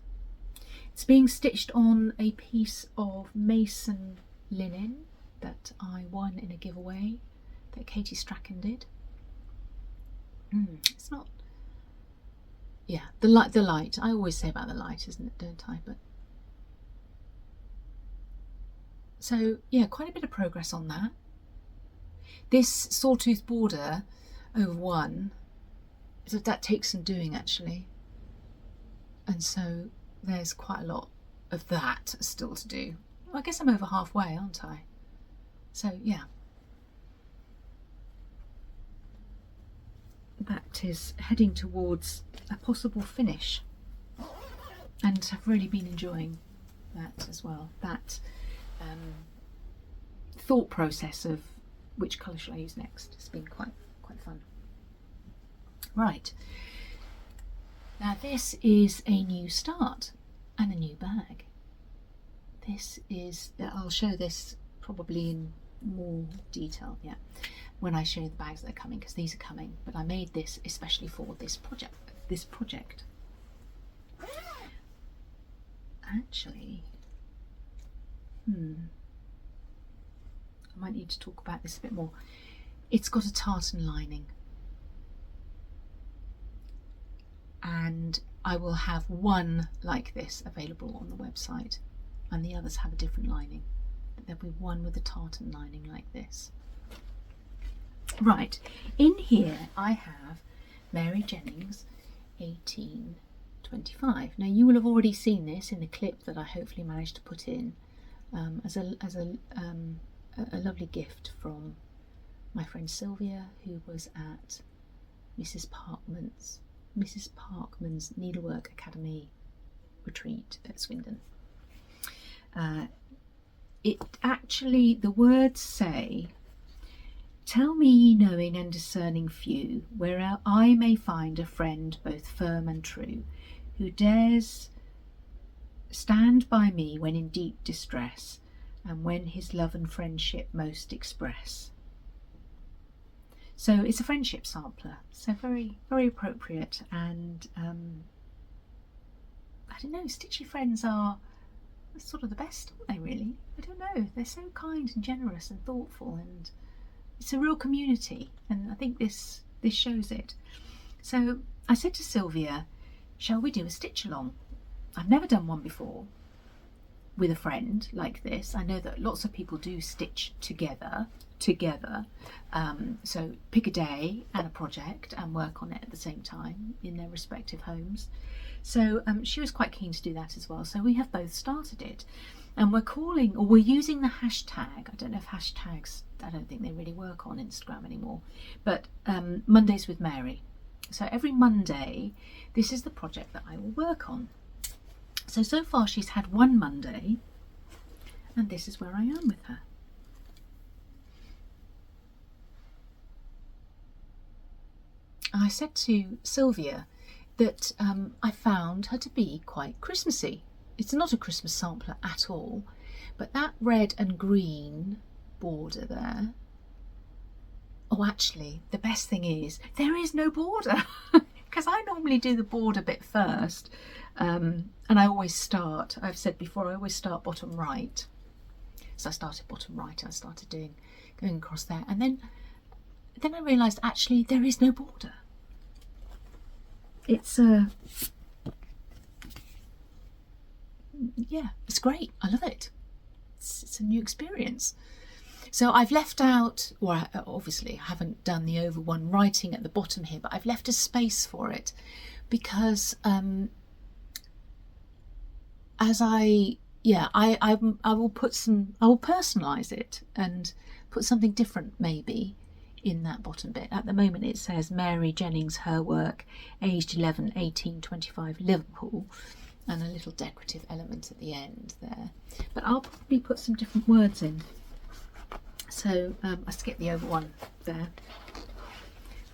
It's being stitched on a piece of mason linen that I won in a giveaway that Katie Strachan did. It's not, yeah, the light. I always say about the light, isn't it, don't I? But so yeah, quite a bit of progress on that. This sawtooth border over one, so that takes some doing actually, and so there's quite a lot of that still to do. Well, I guess I'm over halfway, aren't I? So yeah, that is heading towards a possible finish, and I've really been enjoying that as well. That thought process of which colour shall I use next has been quite fun. Right, now this is a new start and a new bag. This is, I'll show this probably in more detail, yeah, when I show the bags that are coming, because these are coming, but I made this especially for this project. Actually, I might need to talk about this a bit more. It's got a tartan lining, and I will have one like this available on the website, and the others have a different lining. But there'll be one with a tartan lining like this. Right, in here I have Mary Jennings 1825. Now you will have already seen this in the clip that I hopefully managed to put in as a lovely gift from my friend Sylvia, who was at Mrs. Parkman's Needlework Academy retreat at Swindon. It actually, the words say, "Tell me, ye knowing and discerning few, where I may find a friend both firm and true, who dares stand by me when in deep distress, and when his love and friendship most express." So it's a friendship sampler, so very, very appropriate. And I don't know, stitchy friends are sort of the best, aren't they, really? I don't know, they're so kind and generous and thoughtful, and it's a real community, and I think this shows it. So I said to Sylvia, shall we do a stitch along? I've never done one before with a friend like this. I know that lots of people do stitch together, so pick a day and a project and work on it at the same time in their respective homes. So she was quite keen to do that as well, so we have both started it, and we're using the hashtag, I don't know if hashtags, I don't think they really work on Instagram anymore, but Mondays with Mary. So every Monday this is the project that I will work on. So far she's had one Monday, and this is where I am with her. I said to Sylvia that I found her to be quite Christmassy. It's not a Christmas sampler at all, but that red and green border there, oh actually the best thing is there is no border, because I normally do the border bit first, and I always start, I've said before, I always start bottom right. So I started bottom right and I started going across there, and then I realised actually there is no border. It's yeah, it's great. I love it. It's a new experience. So I've left out, well, obviously I haven't done the over one writing at the bottom here, but I've left a space for it because as I yeah, I will personalize it and put something different maybe in that bottom bit. At the moment it says Mary Jennings, her work, aged 11, 1825, Liverpool, and a little decorative element at the end there. But I'll probably put some different words in. So I skipped the over one there.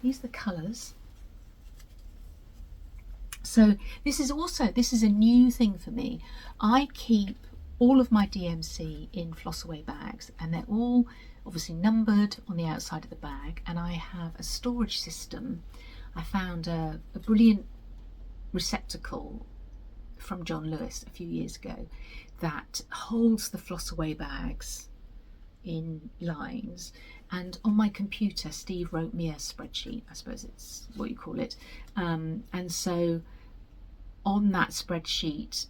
These are the colours. So this is a new thing for me. I keep all of my DMC in floss away bags, and they're all obviously numbered on the outside of the bag, and I have a storage system. I found a brilliant receptacle from John Lewis a few years ago that holds the floss away bags in lines, and on my computer Steve wrote me a spreadsheet, I suppose it's what you call it, and so on that spreadsheet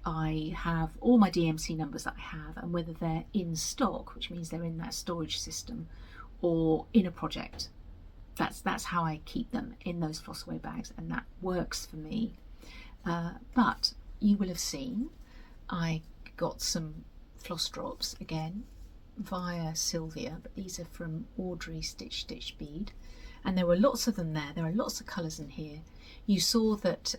I have all my DMC numbers that I have, and whether they're in stock, which means they're in that storage system, or in a project. That's how I keep them, in those floss away bags, and that works for me. But you will have seen I got some floss drops again via Sylvia, but these are from Audrey Stitch Bead, and there were lots of them there. There are lots of colours in here. You saw that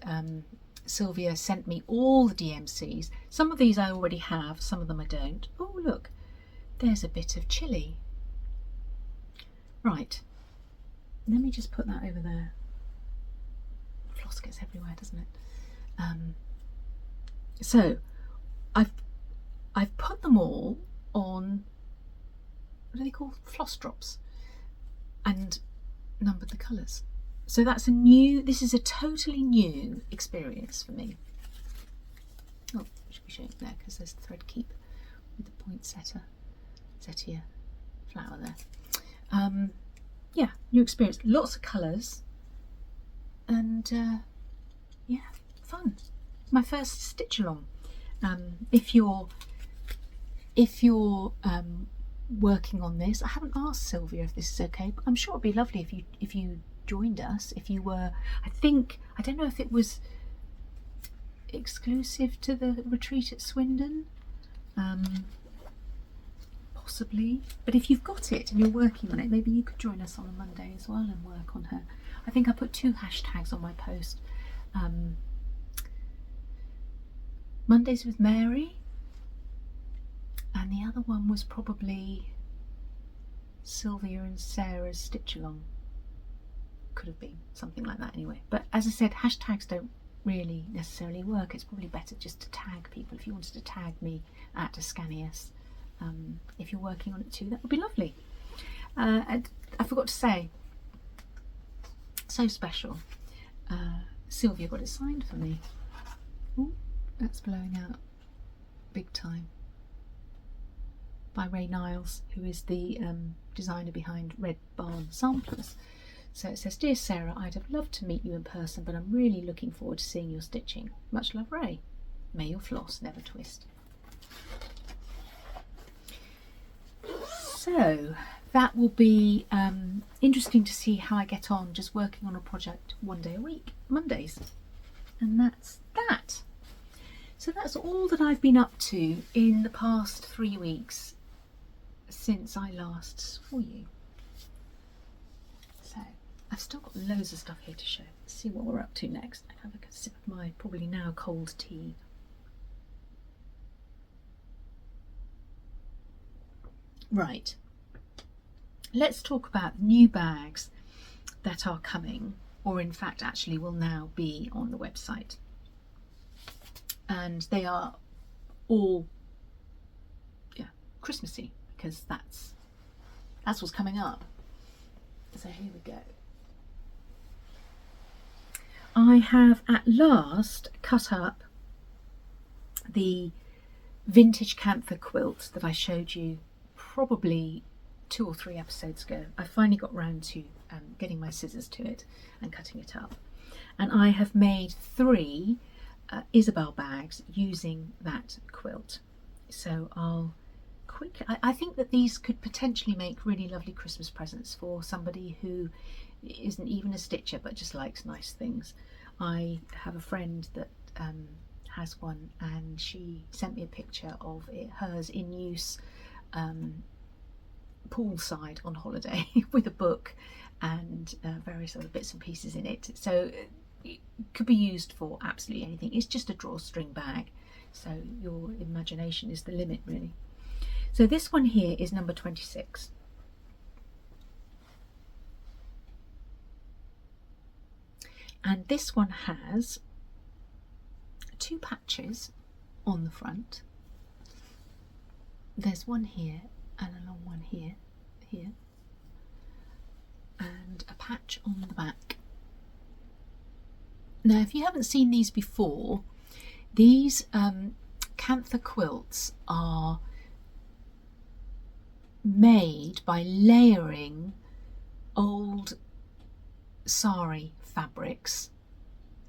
Sylvia sent me all the DMCs. Some of these I already have, some of them I don't. Oh look, there's a bit of chili. Right, let me just put that over there. Floss gets everywhere, doesn't it? So I've put them all on, what are they called, floss drops, and numbered the colours. So that's this is a totally new experience for me. Oh, I should be showing it there because there's the thread keep with the poinsettia flower there. Yeah, new experience, lots of colours, and yeah, fun. My first stitch along. If you're working on this, I haven't asked Sylvia if this is okay, but I'm sure it'd be lovely if you joined us. If you were, I don't know if it was exclusive to the retreat at Swindon, possibly, but if you've got it and you're working on it, maybe you could join us on a Monday as well and work on her. I think I put 2 hashtags on my post. Mondays with Mary, and the other one was probably Sylvia and Sarah's stitch along. Could have been something like that anyway. But as I said, hashtags don't really necessarily work. It's probably better just to tag people. If you wanted to tag me at Ascanius, if you're working on it too, that would be lovely. And I forgot to say, so special, Sylvia got it signed for me. Ooh, that's blowing out big time. By Ray Niles, who is the designer behind Red Barn Samplers. So it says, "Dear Sarah, I'd have loved to meet you in person, but I'm really looking forward to seeing your stitching. Much love, Ray. May your floss never twist." So that will be interesting to see how I get on just working on a project 1 day a week, Mondays. And that's that. So that's all that I've been up to in the past 3 weeks since I last saw you. So I've still got loads of stuff here to show. Let's see what we're up to next. I have a sip of my probably now cold tea. Right, let's talk about new bags that are coming, or in fact actually will now be on the website. And they are all, yeah, Christmassy, because that's what's coming up. So here we go. I have at last cut up the vintage camphor quilt that I showed you probably 2 or 3 episodes ago. I finally got round to getting my scissors to it and cutting it up. And I have made 3 Isabel bags using that quilt. So I'll I think that these could potentially make really lovely Christmas presents for somebody who isn't even a stitcher but just likes nice things. I have a friend that has one, and she sent me a picture of it, hers in use poolside on holiday with a book and various other bits and pieces in it. So it could be used for absolutely anything. It's just a drawstring bag, so your imagination is the limit, really. So this one here is number 26. And this one has 2 patches on the front. There's one here and a long one here, and a patch on the back. Now, if you haven't seen these before, these Cantha quilts are made by layering old sari fabrics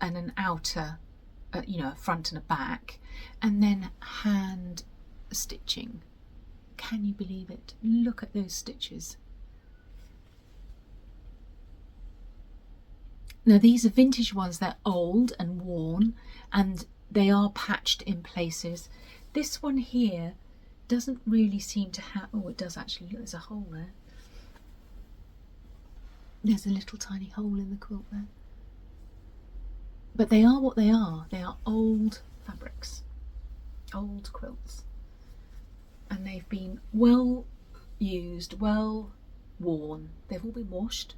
and an outer, a front and a back, and then hand stitching. Can you believe it? Look at those stitches. Now these are vintage ones. They're old and worn, and they are patched in places. This one here doesn't really seem to have, oh, it does actually, look, there's a hole there. There's a little tiny hole in the quilt there. But they are what they are. They are old fabrics, old quilts. And they've been well used, well worn. They've all been washed.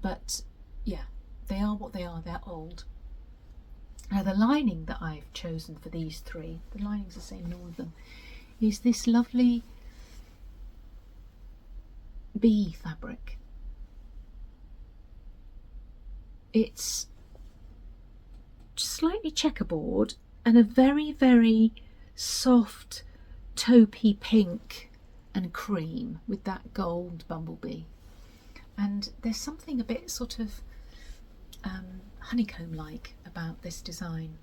But yeah, they are what they are. They're old. Now the lining that I've chosen for these 3, the lining's the same in all of them, is this lovely bee fabric. It's slightly checkerboard and a very, very soft taupey pink and cream with that gold bumblebee. And there's something a bit sort of honeycomb-like about this design,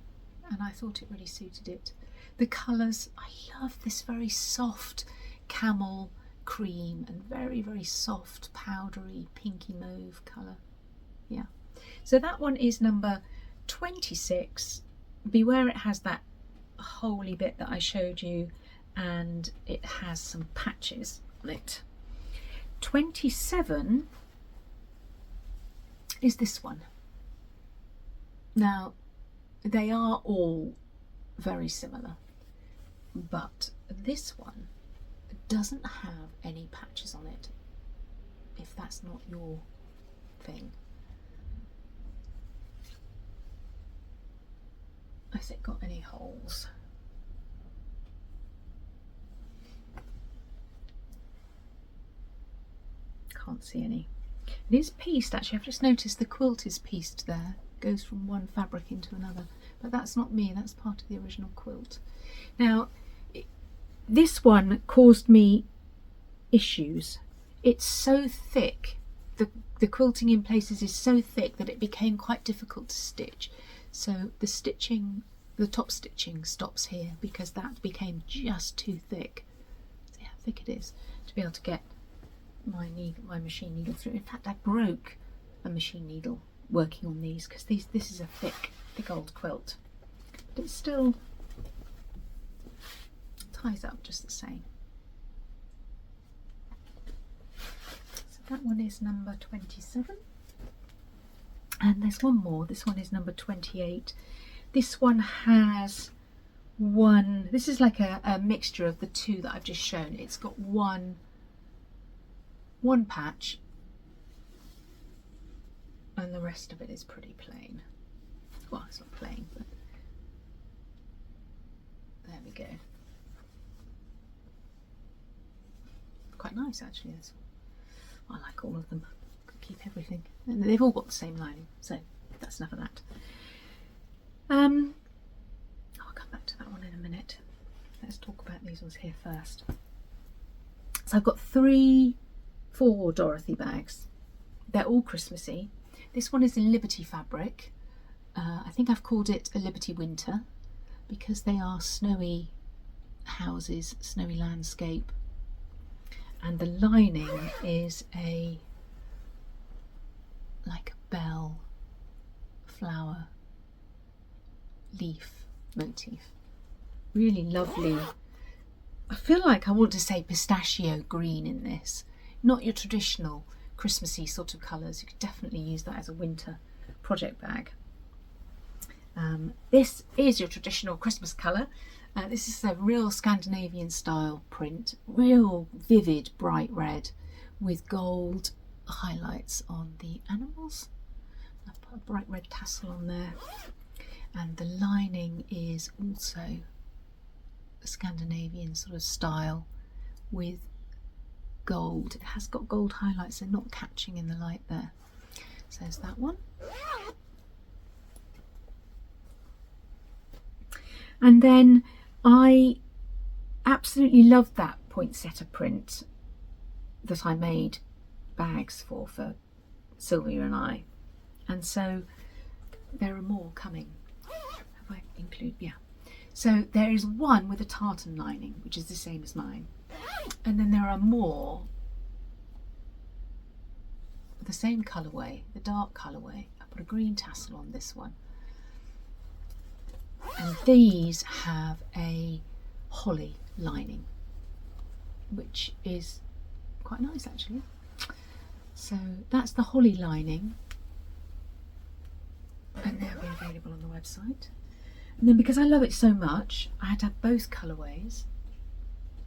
and I thought it really suited it. The colours, I love this very soft camel cream and very, very soft powdery pinky mauve colour. Yeah, so that one is number 26. Beware, it has that holy bit that I showed you, and it has some patches on it. 27 is this one. Now they are all very similar, but this one doesn't have any patches on it, if that's not your thing. Has it got any holes? Can't see any. It is pieced, actually. I've just noticed the quilt is pieced there. Goes from one fabric into another, but that's not me, that's part of the original quilt. Now this one caused me issues. It's so thick, the quilting in places is so thick that it became quite difficult to stitch. So the stitching, the top stitching stops here because that became just too thick. See how thick it is to be able to get my machine needle through. In fact, I broke a machine needle working on these because this is a thick old quilt, but it still ties up just the same. So that one is number 27, and there's one more. This one is number 28. This one has one, this is like a mixture of the 2 that I've just shown. It's got one patch, and the rest of it is pretty plain. Well, it's not plain, but there we go. Quite nice, actually. I like all of them. Could keep everything, and they've all got the same lining, so that's enough of that. I'll come back to that one in a minute. Let's talk about these ones here first. So I've got 4 Dorothy bags. They're all Christmassy. This one is a Liberty fabric. I think I've called it a Liberty Winter because they are snowy houses, snowy landscape, and the lining is like a bell flower leaf motif. Really lovely. I feel like I want to say pistachio green in this. Not your traditional Christmassy sort of colours. You could definitely use that as a winter project bag. This is your traditional Christmas colour. This is a real Scandinavian style print. Real vivid bright red with gold highlights on the animals. I've put a bright red tassel on there. And the lining is also a Scandinavian sort of style with gold. It has got gold highlights, they're not catching in the light there. So there's that one. And then I absolutely loved that poinsettia print that I made bags for Sylvia and I. And so there are more coming. Have I included? Yeah. So there is one with a tartan lining, which is the same as mine. And then there are more, the same colourway, the dark colourway. I put a green tassel on this one. And these have a holly lining, which is quite nice actually. So that's the holly lining. And they'll be available on the website. And then because I love it so much, I had to have both colourways.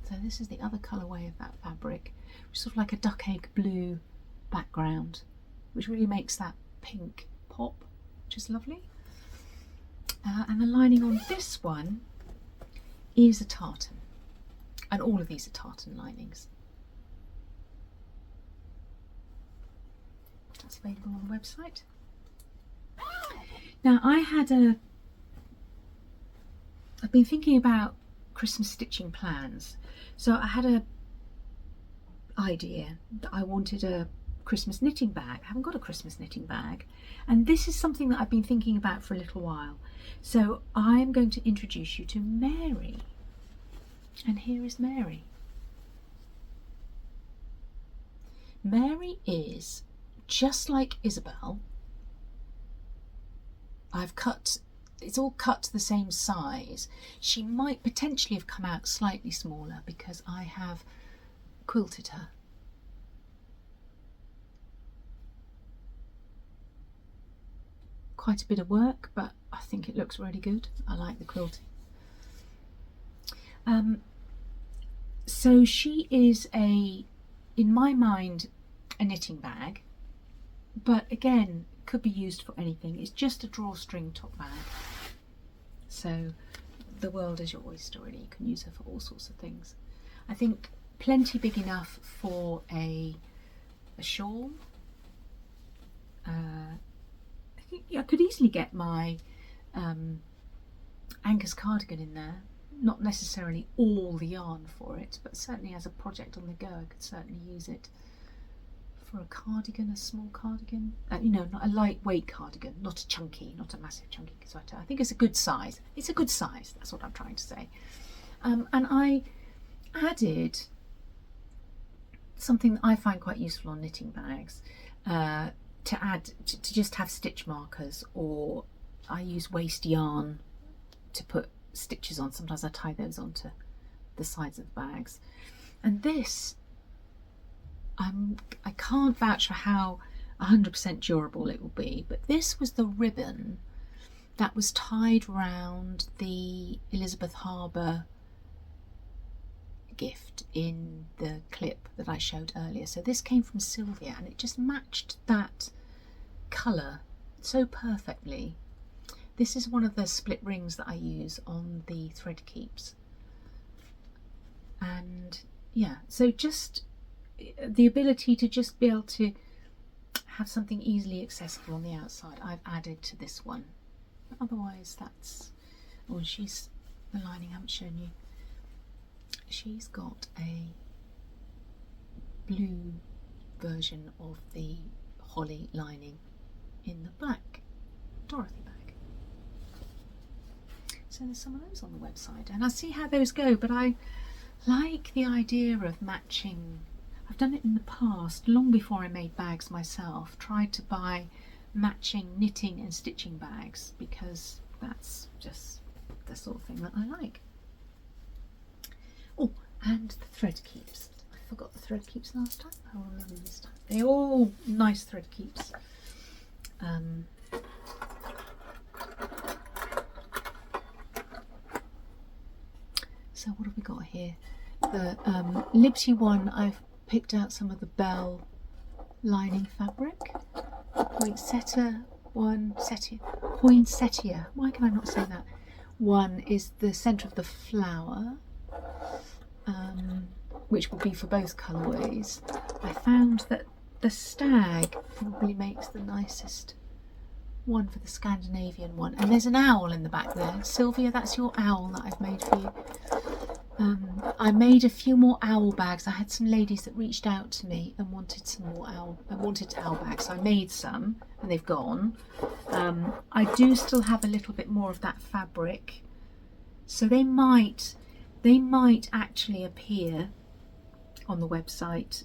So this is the other colourway of that fabric, which is sort of like a duck egg blue background, which really makes that pink pop, which is lovely. And the lining on this one is a tartan. And all of these are tartan linings. That's available on the website. Now I've been thinking about Christmas stitching plans. So I had a idea that I wanted a Christmas knitting bag. I haven't got a Christmas knitting bag. And this is something that I've been thinking about for a little while. So I'm going to introduce you to Mary. And here is Mary. Mary is just like Isabel. It's all cut to the same size. She might potentially have come out slightly smaller because I have quilted her. Quite a bit of work, but I think it looks really good. I like the quilting. So she is in my mind, a knitting bag, but again, could be used for anything. It's just a drawstring top bag. So the world is your oyster really. You can use her for all sorts of things. I think plenty big enough for a shawl. I think I could easily get my Anchor's cardigan in there. Not necessarily all the yarn for it, but certainly as a project on the go, I could certainly use it for a cardigan, a small cardigan. Not a lightweight cardigan, not a massive chunky sweater. I think it's a good size. It's a good size, that's what I'm trying to say. And I added something that I find quite useful on knitting bags, to just have stitch markers, or I use waste yarn to put stitches on. Sometimes I tie those onto the sides of the bags. And this, I can't vouch for how 100% durable it will be, but this was the ribbon that was tied round the Elizabeth Harbour gift in the clip that I showed earlier. So this came from Sylvia and it just matched that colour so perfectly. This is one of the split rings that I use on the thread keeps. And yeah, so just the ability to just be able to have something easily accessible on the outside, I've added to this one. Otherwise that's, she's, the lining I haven't shown you, she's got a blue version of the holly lining in the black Dorothy bag. So there's some of those on the website and I'll see how those go, but I like the idea of matching. I've done it in the past, long before I made bags myself, tried to buy matching knitting and stitching bags because that's just the sort of thing that I like. Oh, and the thread keeps. I forgot the thread keeps last time. I'll remember this time. They're all nice thread keeps. So what have we got here? The Liberty one, I've picked out some of the Bell lining fabric. Poinsettia one, poinsettia. Why can I not say that? One is the centre of the flower, which will be for both colourways. I found that the stag probably makes the nicest one for the Scandinavian one. And there's an owl in the back there. Sylvia, that's your owl that I've made for you. I made a few more owl bags. I had some ladies that reached out to me and wanted some more owl bags. So I made some and they've gone. I do still have a little bit more of that fabric, so they might actually appear on the website.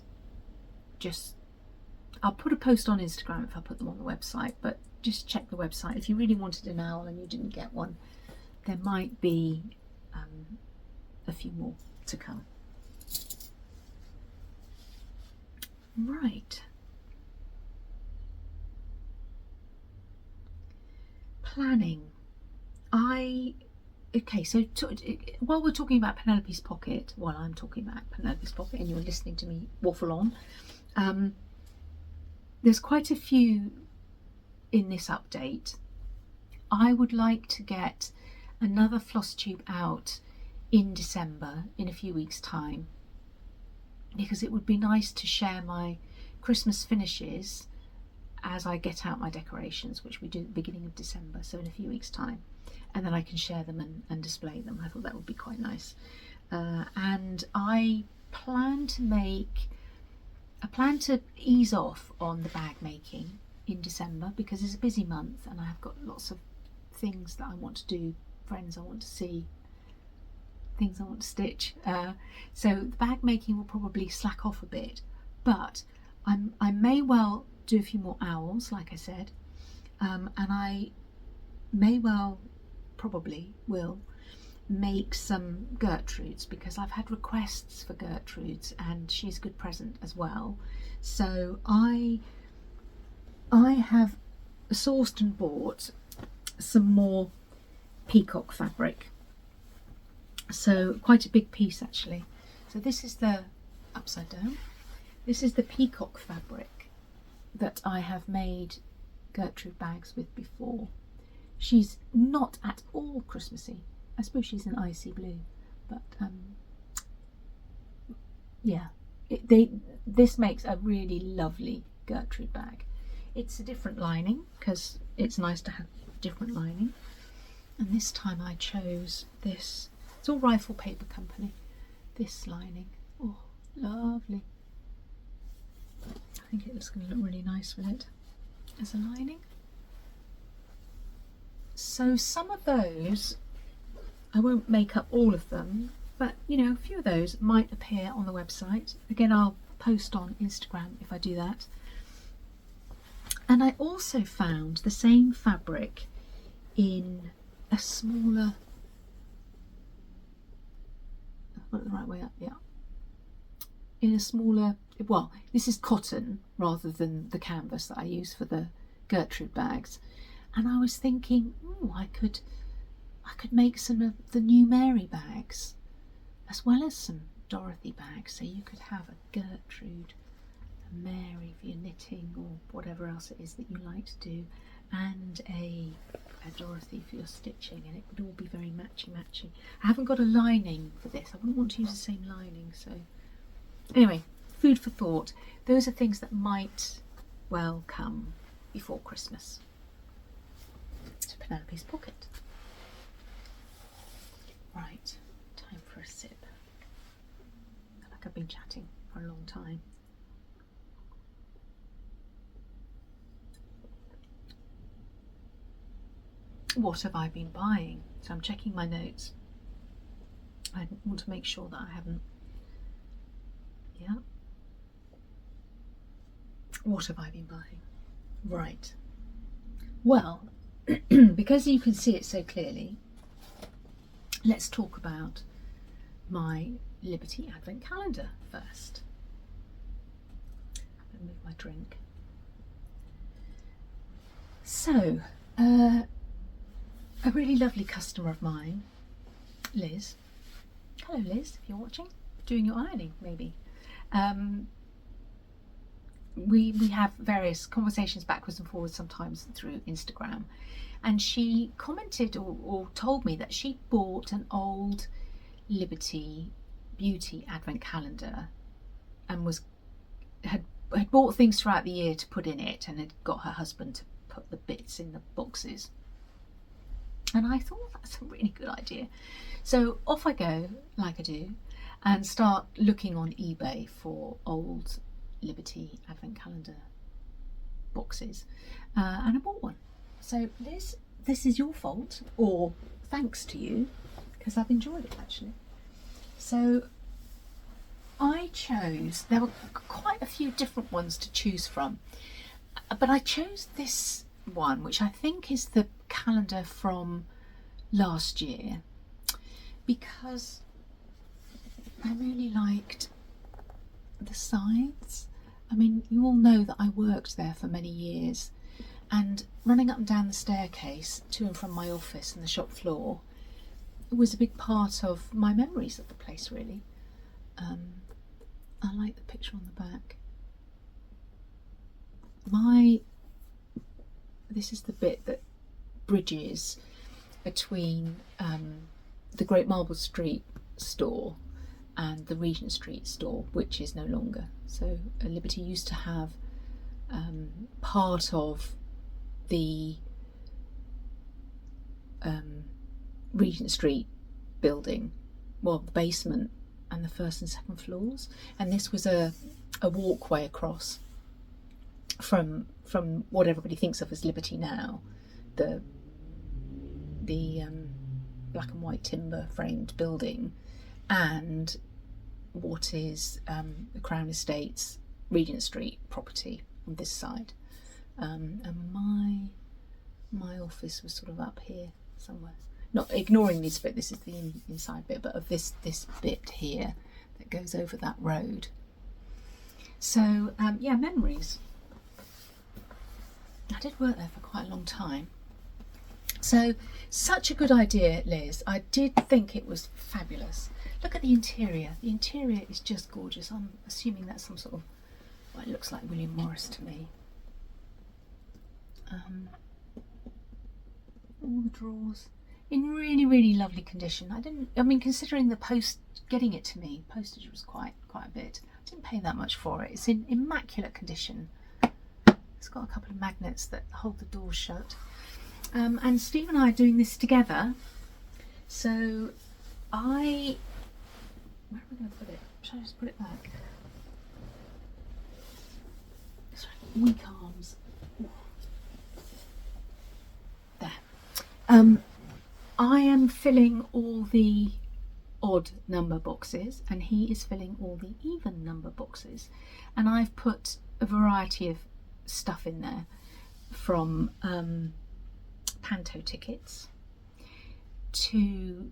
I'll put a post on Instagram if I put them on the website, but just check the website. If you really wanted an owl and you didn't get one, there might be a few more to come. Right. Planning. Okay, so while we're talking about Penelope's Pocket, while I'm talking about Penelope's Pocket and you're listening to me waffle on, there's quite a few in this update. I would like to get another Flosstube out in December, in a few weeks' time, because it would be nice to share my Christmas finishes as I get out my decorations, which we do at the beginning of December, so in a few weeks' time, and then I can share them and display them. I thought that would be quite nice. And I plan to ease off on the bag making in December, because it's a busy month and I have got lots of things that I want to do, friends I want to see, things I want to stitch. So the bag making will probably slack off a bit, but I may well do a few more owls, like I said, and I may well, probably will, make some Gertrudes, because I've had requests for Gertrudes and she's a good present as well. So I have sourced and bought some more peacock fabric. So quite a big piece actually. So this is the upside down. This is the peacock fabric that I have made Gertrude bags with before. She's not at all Christmassy. I suppose she's an icy blue, but yeah, this makes a really lovely Gertrude bag. It's a different lining because it's nice to have different lining, and this time I chose this. It's all Rifle Paper Company. This lining, oh, lovely. I think it's going to look really nice with it as a lining. So some of those, I won't make up all of them, but you know, a few of those might appear on the website. Again, I'll post on Instagram if I do that. And I also found the same fabric in a smaller, I've got it the right way up, yeah. In a smaller, well, this is cotton rather than the canvas that I use for the Gertrude bags. And I was thinking, I could make some of the new Mary bags as well as some Dorothy bags. So you could have a Gertrude, a Mary for your knitting or whatever else it is that you like to do, and a Dorothy for your stitching, and it would all be very matchy-matchy. I haven't got a lining for this. I wouldn't want to use the same lining. So anyway, food for thought. Those are things that might well come before Christmas. To Penelope's Pocket. Right, time for a sip. I feel like I've been chatting for a long time. What have I been buying? So I'm checking my notes. I want to make sure that I haven't. Yeah. What have I been buying? Right. Well, because you can see it so clearly, let's talk about my Liberty Advent Calendar first. I'll move my drink. So, a really lovely customer of mine, Liz. Hello Liz, if you're watching, doing your ironing maybe. We have various conversations backwards and forwards sometimes through Instagram, and she commented or told me that she bought an old Liberty Beauty Advent Calendar and had bought things throughout the year to put in it, and had got her husband to put the bits in the boxes. And I thought that's a really good idea. So off I go, like I do, and start looking on eBay for old Liberty Advent Calendar boxes, and I bought one. So Liz, this is your fault, or thanks to you, because I've enjoyed it actually. So I chose, there were quite a few different ones to choose from, but I chose this one, which I think is the calendar from last year, because I really liked the sides. I mean, you all know that I worked there for many years, and running up and down the staircase to and from my office and the shop floor was a big part of my memories of the place, really. I like the picture on the back. This is the bit that bridges between the Great Marble Street store and the Regent Street store, which is no longer. So Liberty used to have part of the Regent Street building, well, the basement and the first and second floors, and this was a walkway across from what everybody thinks of as Liberty now, the black and white timber framed building, and what is the Crown Estates Regent Street property on this side, and my office was sort of up here somewhere. Not ignoring this bit, this is the inside bit, but of this bit here that goes over that road. So yeah, memories. I did work there for quite a long time. So such a good idea, Liz. I did think it was fabulous. Look at the interior. The interior is just gorgeous. I'm assuming that's some sort of, well, it looks like William Morris to me. All the drawers in really, really lovely condition. I mean, considering the getting it to me, postage was quite a bit. I didn't pay that much for it. It's in immaculate condition. It's got a couple of magnets that hold the doors shut. And Steve and I are doing this together. So where am I going to put it? Shall I just put it back? Weak arms. There. I am filling all the odd number boxes, and he is filling all the even number boxes. And I've put a variety of stuff in there, from panto tickets to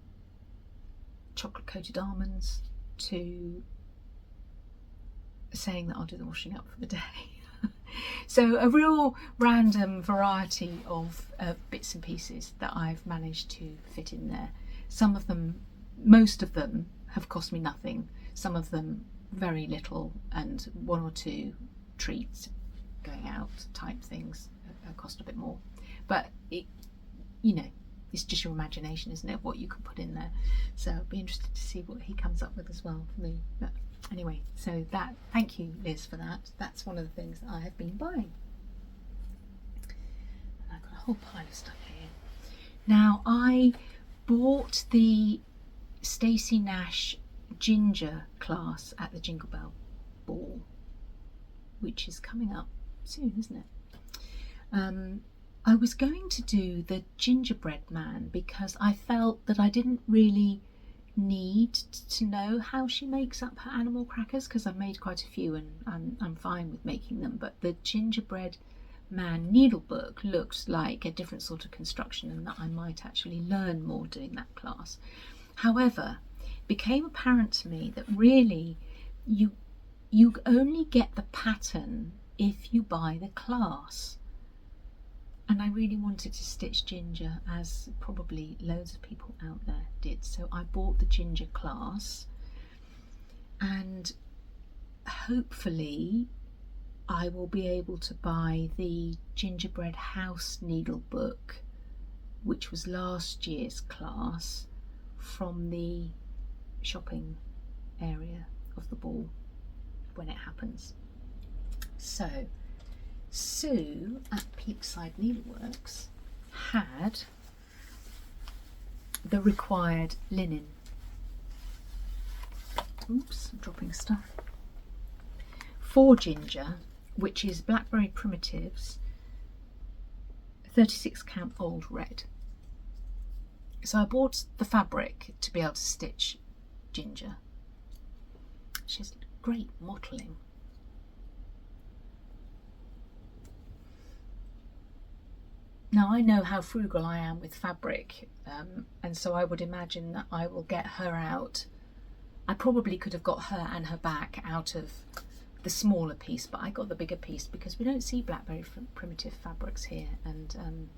chocolate coated almonds to saying that I'll do the washing up for the day. So a real random variety of bits and pieces that I've managed to fit in there. Some of them, most of them, have cost me nothing. Some of them very little, and one or two treats, going out type things cost a bit more. But it, you know, it's just your imagination, isn't it, what you can put in there. So I'll be interested to see what he comes up with as well for me. But anyway, so that, thank you Liz for that. That's one of the things that I have been buying. And I've got a whole pile of stuff here. Now, I bought the Stacey Nash Ginger class at the Jingle Bell Ball, which is coming up soon, isn't it? I was going to do the gingerbread man because I felt that I didn't really need to know how she makes up her animal crackers, because I've made quite a few and I'm fine with making them, but the gingerbread man needlebook looked like a different sort of construction, and that I might actually learn more doing that class. However, it became apparent to me that really you only get the pattern if you buy the class. And I really wanted to stitch ginger, as probably loads of people out there did. So I bought the ginger class, and hopefully I will be able to buy the gingerbread house needlebook, which was last year's class, from the shopping area of the ball when it happens. So Sue at Peakside Needleworks had the required linen. Oops, I'm dropping stuff. For ginger, which is Blackberry Primitives 36 count old red. So I bought the fabric to be able to stitch ginger. She has great mottling. Now I know how frugal I am with fabric, and so I would imagine that I will get her out. I probably could have got her and her back out of the smaller piece, but I got the bigger piece because we don't see Blackberry Primitive fabrics here, and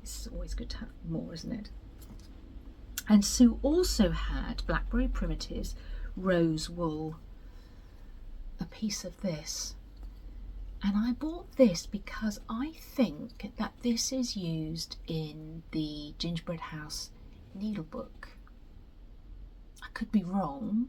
it's always good to have more, isn't it? And Sue also had Blackberry Primitives rose wool, a piece of this. And I bought this because I think that this is used in the Gingerbread House needlebook. I could be wrong,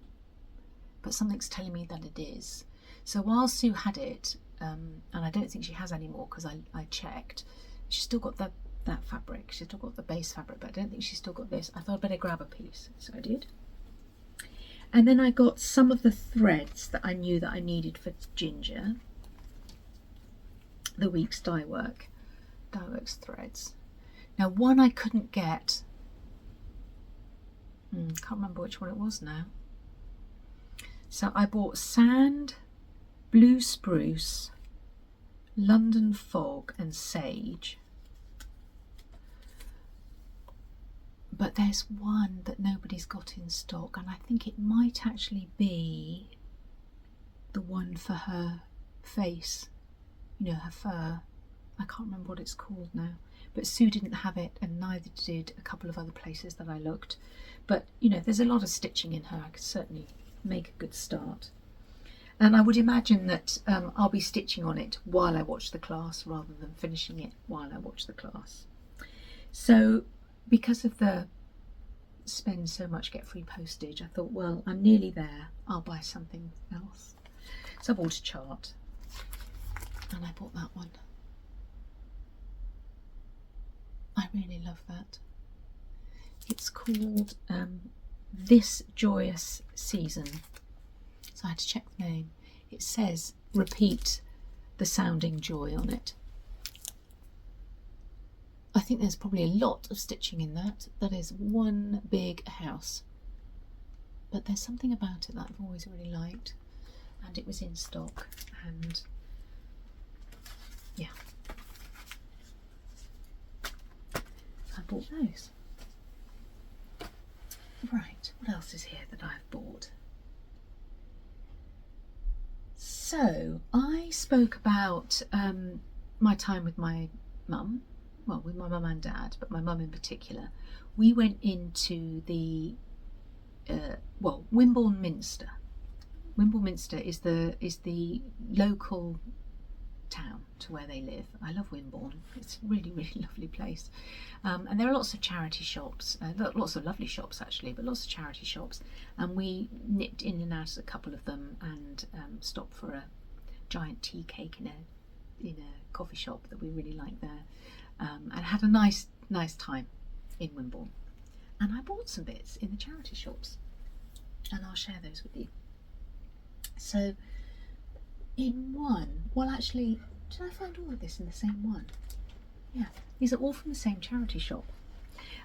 but something's telling me that it is. So while Sue had it, and I don't think she has any more because I checked, she's still got that fabric. She's still got the base fabric, but I don't think she's still got this. I thought I'd better grab a piece, so I did. And then I got some of the threads that I knew that I needed for ginger. The week's Dyeworks threads. Now one I couldn't get, can't remember which one it was now. So I bought sand, blue spruce, London fog and sage. But there's one that nobody's got in stock, and I think it might actually be the one for her face. You know, her fur. I can't remember what it's called now, but Sue didn't have it, and neither did a couple of other places that I looked. But you know, there's a lot of stitching in her. I could certainly make a good start, and I would imagine that I'll be stitching on it while I watch the class rather than finishing it while I watch the class. So because of the spend so much get free postage, I thought, well, I'm nearly there, I'll buy something else. So I bought a chart, and I bought that one. I really love that. It's called This Joyous Season. So I had to check the name. It says repeat the sounding joy on it. I think there's probably a lot of stitching in that. That is one big house. But there's something about it that I've always really liked. And it was in stock, and yeah, I bought those. Right, what else is here that I've bought? So I spoke about my time with my mum, well, with my mum and dad, but my mum in particular. We went into the Wimborne Minster. Wimborne Minster is the local town to where they live. I love Wimborne. It's a really, really lovely place. And there are lots of charity shops, lots of lovely shops actually, but lots of charity shops. And we nipped in and out of a couple of them, and stopped for a giant tea cake in a coffee shop that we really like there, and had a nice time in Wimborne. And I bought some bits in the charity shops, and I'll share those with you. So in one, well actually, did I find all of this in the same one? Yeah, these are all from the same charity shop.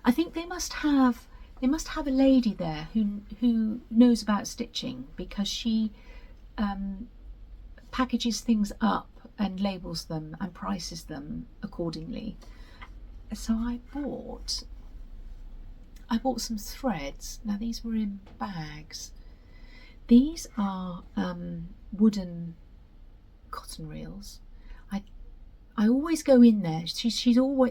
I think they must have a lady there who knows about stitching, because she packages things up and labels them and prices them accordingly. So I bought some threads. Now these were in bags. These are wooden cotton reels. I always go in there.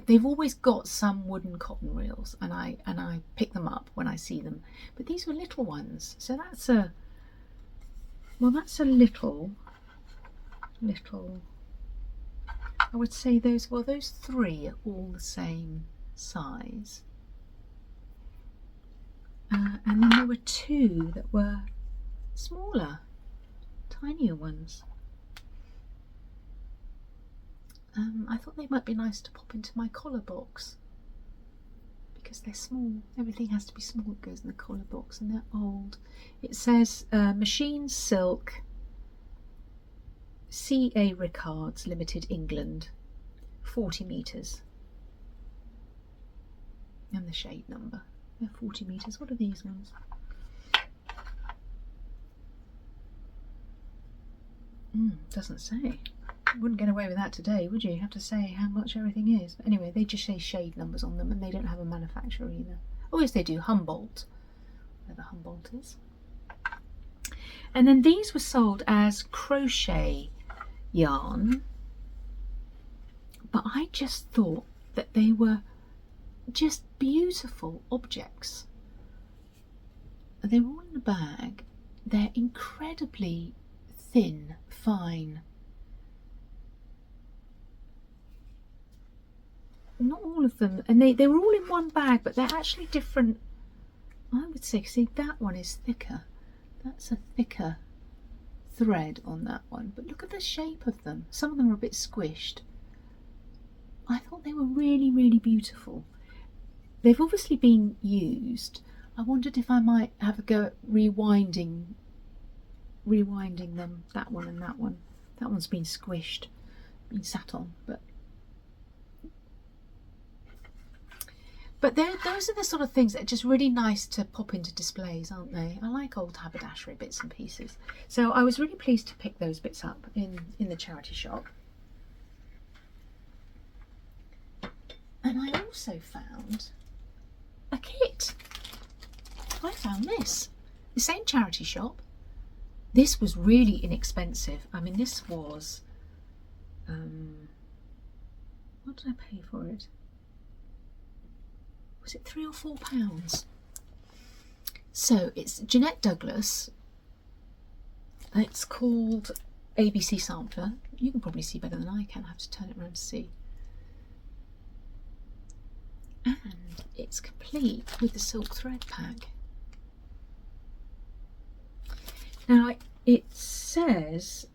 They've always got some wooden cotton reels, and I pick them up when I see them. But these were little ones, so that's a little. I would say those three are all the same size. And then there were two that were smaller, tinier ones. I thought they might be nice to pop into my collar box because they're small. Everything has to be small that goes in the collar box, and they're old. It says machine silk, C.A. Rickards Limited, England, 40 metres. And the shade number. They're 40 metres. What are these ones? Doesn't say. Wouldn't get away with that today, would you? You have to say how much everything is. But anyway, they just say shade numbers on them, and they don't have a manufacturer either. Oh yes, they do. Humboldt. Where the Humboldt is. And then these were sold as crochet yarn, but I just thought that they were just beautiful objects. They were all in a bag. They're incredibly thin, fine. Not all of them, and they were all in one bag, but they're actually different. I would say, see, that one is thicker. That's a thicker thread on that one, but look at the shape of them. Some of them are a bit squished. I thought they were really, really beautiful. They've obviously been used. I wondered if I might have a go at rewinding them, that one and that one. That one's been squished, been sat on, but those are the sort of things that are just really nice to pop into displays, aren't they? I like old haberdashery bits and pieces. So I was really pleased to pick those bits up in the charity shop. And I also found a kit. I found this. The same charity shop. This was really inexpensive. I mean, this was... what did I pay for it? Was it £3 or £4? So it's Jeanette Douglas. It's called ABC Sampler. You can probably see better than I can. I have to turn it around to see. And it's complete with the silk thread pack. Now it says,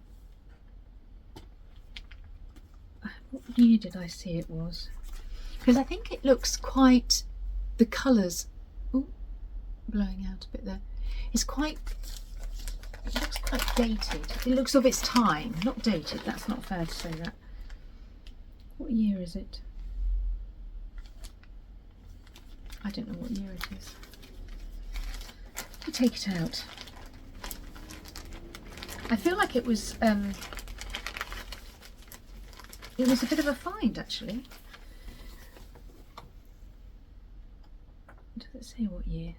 what year did I see it was? Because I think it looks quite, the colours, ooh, blowing out a bit there. It looks quite dated. It looks of its time, not dated. That's not fair to say that. What year is it? I don't know what year it is. I'll take it out. I feel like it was a bit of a find, actually. Does it say what year?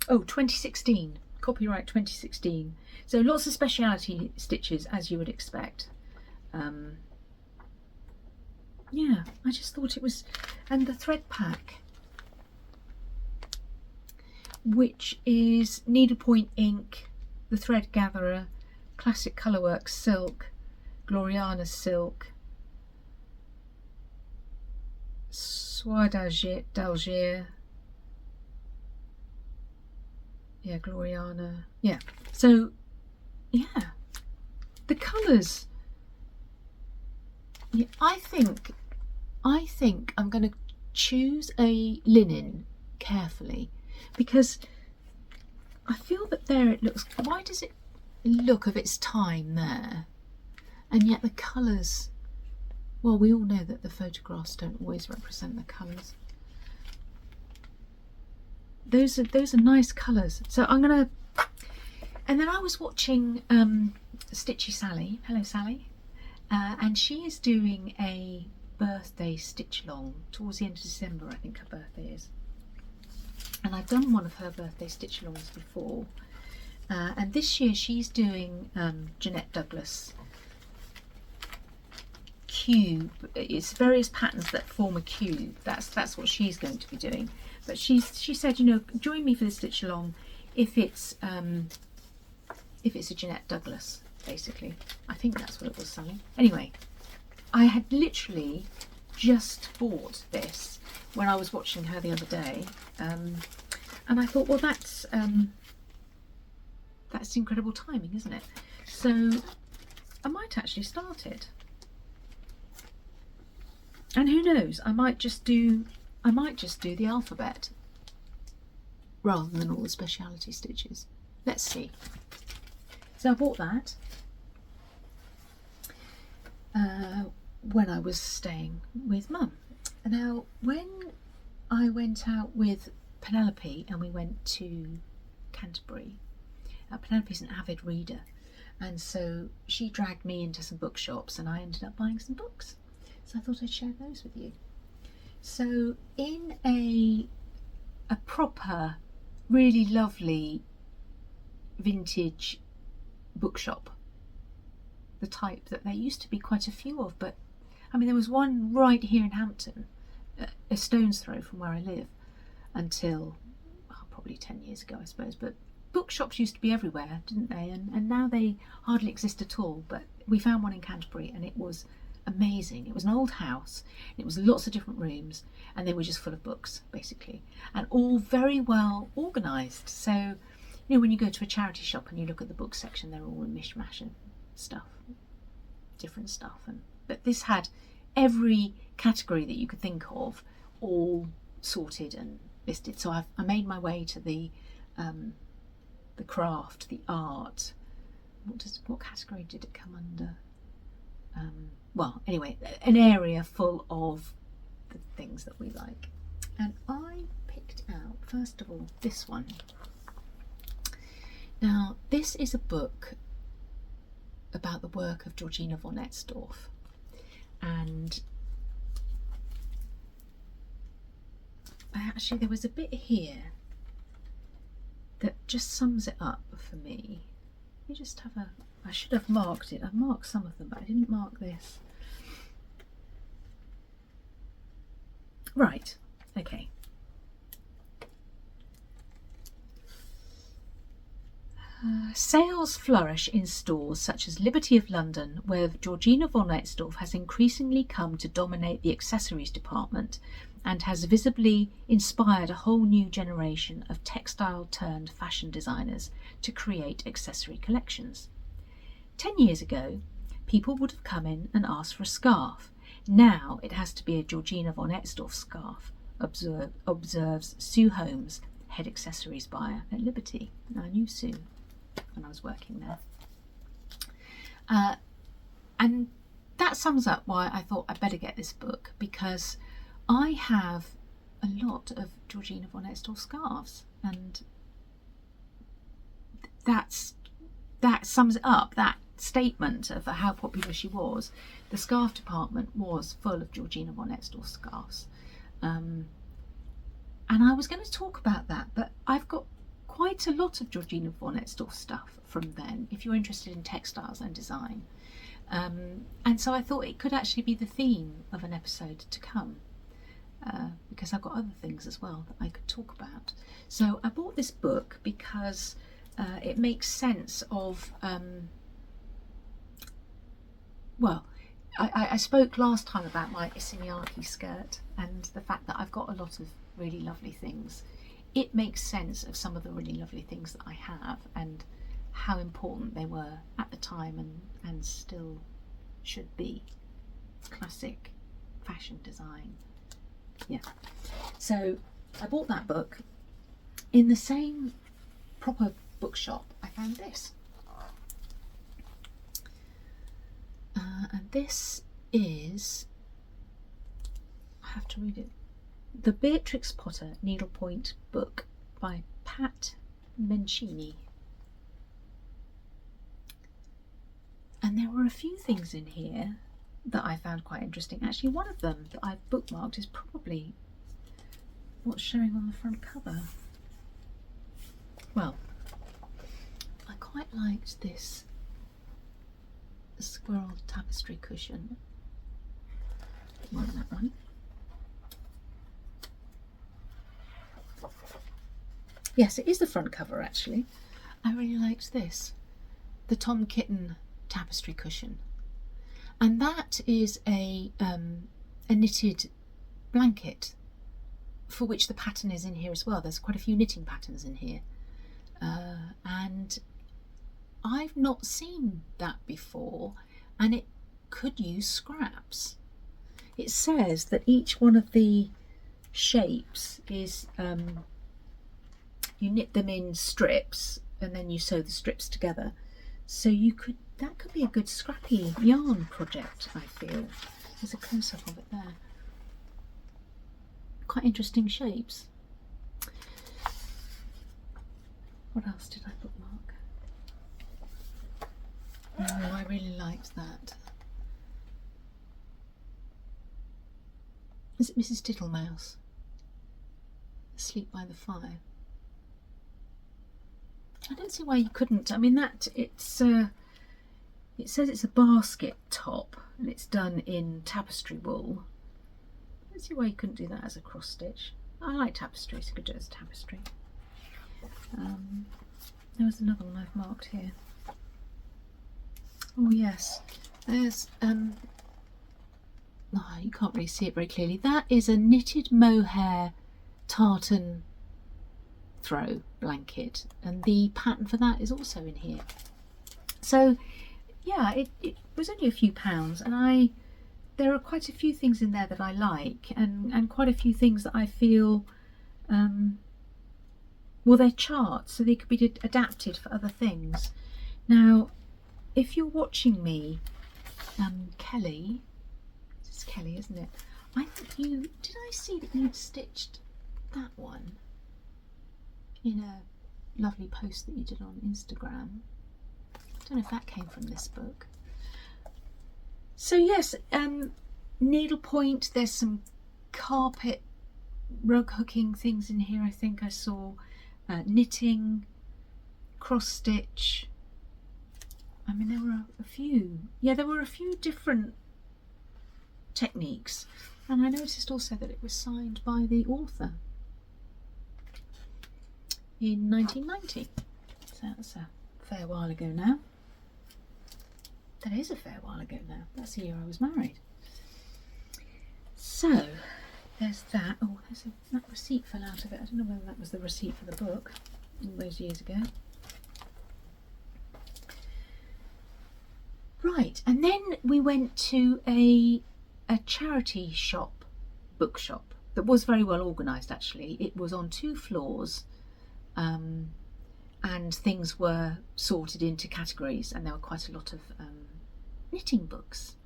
Oh, 2016. Copyright 2016. So lots of speciality stitches, as you would expect. Yeah, I just thought it was... And the thread pack, which is needlepoint ink, the thread gatherer, classic colourwork silk, Gloriana silk, soie d'Alger, yeah, Gloriana, yeah. So, yeah, the colours. Yeah, I think I'm going to choose a linen carefully, because I feel that there it looks, why does it look of its time there? And yet the colours, well, we all know that the photographs don't always represent the colours. Those are nice colours. So I'm going to, and then I was watching Stitchy Sally, hello Sally, and she is doing a birthday stitch along towards the end of December. I think her birthday is, and I've done one of her birthday stitch alongs before, and this year she's doing Jeanette Douglas cube. It's various patterns that form a cube. That's what she's going to be doing. But she said, you know, join me for the stitch along if it's a Jeanette Douglas, basically. I think that's what it was, Sally. Anyway, I had literally just bought this when I was watching her the other day, and I thought, well, that's incredible timing, isn't it? So I might actually start it, and who knows, I might just do the alphabet rather than all the speciality stitches. Let's see. So I bought that when I was staying with Mum. Now, when I went out with Penelope and we went to Canterbury, Penelope's an avid reader, and so she dragged me into some bookshops and I ended up buying some books. So I thought I'd share those with you. So in a proper, really lovely vintage bookshop, the type that there used to be quite a few of, but I mean there was one right here in Hampton, a stone's throw from where I live, until probably 10 years ago I suppose, but bookshops used to be everywhere, didn't they? And now they hardly exist at all, but we found one in Canterbury and it was amazing. It was an old house, it was lots of different rooms, and they were just full of books basically, and all very well organised. So, you know, when you go to a charity shop and you look at the book section, they're all a mishmash and stuff, different stuff, but this had every category that you could think of all sorted and listed. So I made my way to the craft, the art. What category did it come under? Well, anyway, an area full of the things that we like. And I picked out, first of all, this one. Now, this is a book about the work of Georgina von Etzdorf. And actually, there was a bit here that just sums it up for me. Let me just have a... I should have marked it. I've marked some of them, but I didn't mark this. Right, okay. Sales flourish in stores such as Liberty of London, where Georgina von Etzdorf has increasingly come to dominate the accessories department and has visibly inspired a whole new generation of textile-turned fashion designers to create accessory collections. 10 years ago, people would have come in and asked for a scarf. Now it has to be a Georgina von Etzdorf scarf, observes Sue Holmes, head accessories buyer at Liberty. Now, I knew Sue when I was working there. And that sums up why I thought I'd better get this book, because I have a lot of Georgina von Etzdorf scarves, and that sums it up, that statement of how popular she was. The scarf department was full of Georgina von Etzdorf scarves, and I was going to talk about that, but I've got quite a lot of Georgina von Etzdorf stuff from then, if you're interested in textiles and design, and so I thought it could actually be the theme of an episode to come, because I've got other things as well that I could talk about. So I bought this book because it makes sense of well, I spoke last time about my Isimiaki skirt and the fact that I've got a lot of really lovely things. It makes sense of some of the really lovely things that I have and how important they were at the time and still should be. Classic fashion design. Yeah. So I bought that book. In the same proper bookshop, I found this. And this is, I have to read it, The Beatrix Potter Needlepoint Book by Pat Mencini. And there were a few things in here that I found quite interesting. Actually, one of them that I've bookmarked is probably what's showing on the front cover. Well, I quite liked this squirrel tapestry cushion. Like that one. Yes, it is the front cover actually. I really liked this, the Tom Kitten tapestry cushion, and that is a knitted blanket for which the pattern is in here as well. There's quite a few knitting patterns in here, and I've not seen that before, and it could use scraps. It says that each one of the shapes is you knit them in strips and then you sew the strips together, so that could be a good scrappy yarn project, I feel. There's a close-up of it there. Quite interesting shapes. What else did I bookmark? Oh, I really liked that. Is it Mrs. Tittlemouse? Asleep by the fire. I don't see why you couldn't. I mean, that it says it's a basket top and it's done in tapestry wool. I don't see why you couldn't do that as a cross stitch. I like tapestry, so you could do it as tapestry. There was another one I've marked here. Oh yes, there's oh, you can't really see it very clearly. That is a knitted mohair tartan throw blanket, and the pattern for that is also in here. So yeah, it was only a few pounds, and there are quite a few things in there that I like, and quite a few things that I feel well, they're charts, so they could be adapted for other things. Now if you're watching me, Kelly, it's Kelly, isn't it? I think did I see that you'd stitched that one in a lovely post that you did on Instagram. I don't know if that came from this book. So yes, needlepoint, there's some carpet rug hooking things in here. I think I saw knitting, cross stitch. I mean, there were a few. Yeah, there were a few different techniques, and I noticed also that it was signed by the author in 1990. So that's a fair while ago now. That is a fair while ago now. That's the year I was married. So there's that. Oh, that receipt fell out of it. I don't know whether that was the receipt for the book all those years ago. Right, and then we went to a charity shop, bookshop, that was very well organised actually. It was on 2 floors, and things were sorted into categories, and there were quite a lot of knitting books.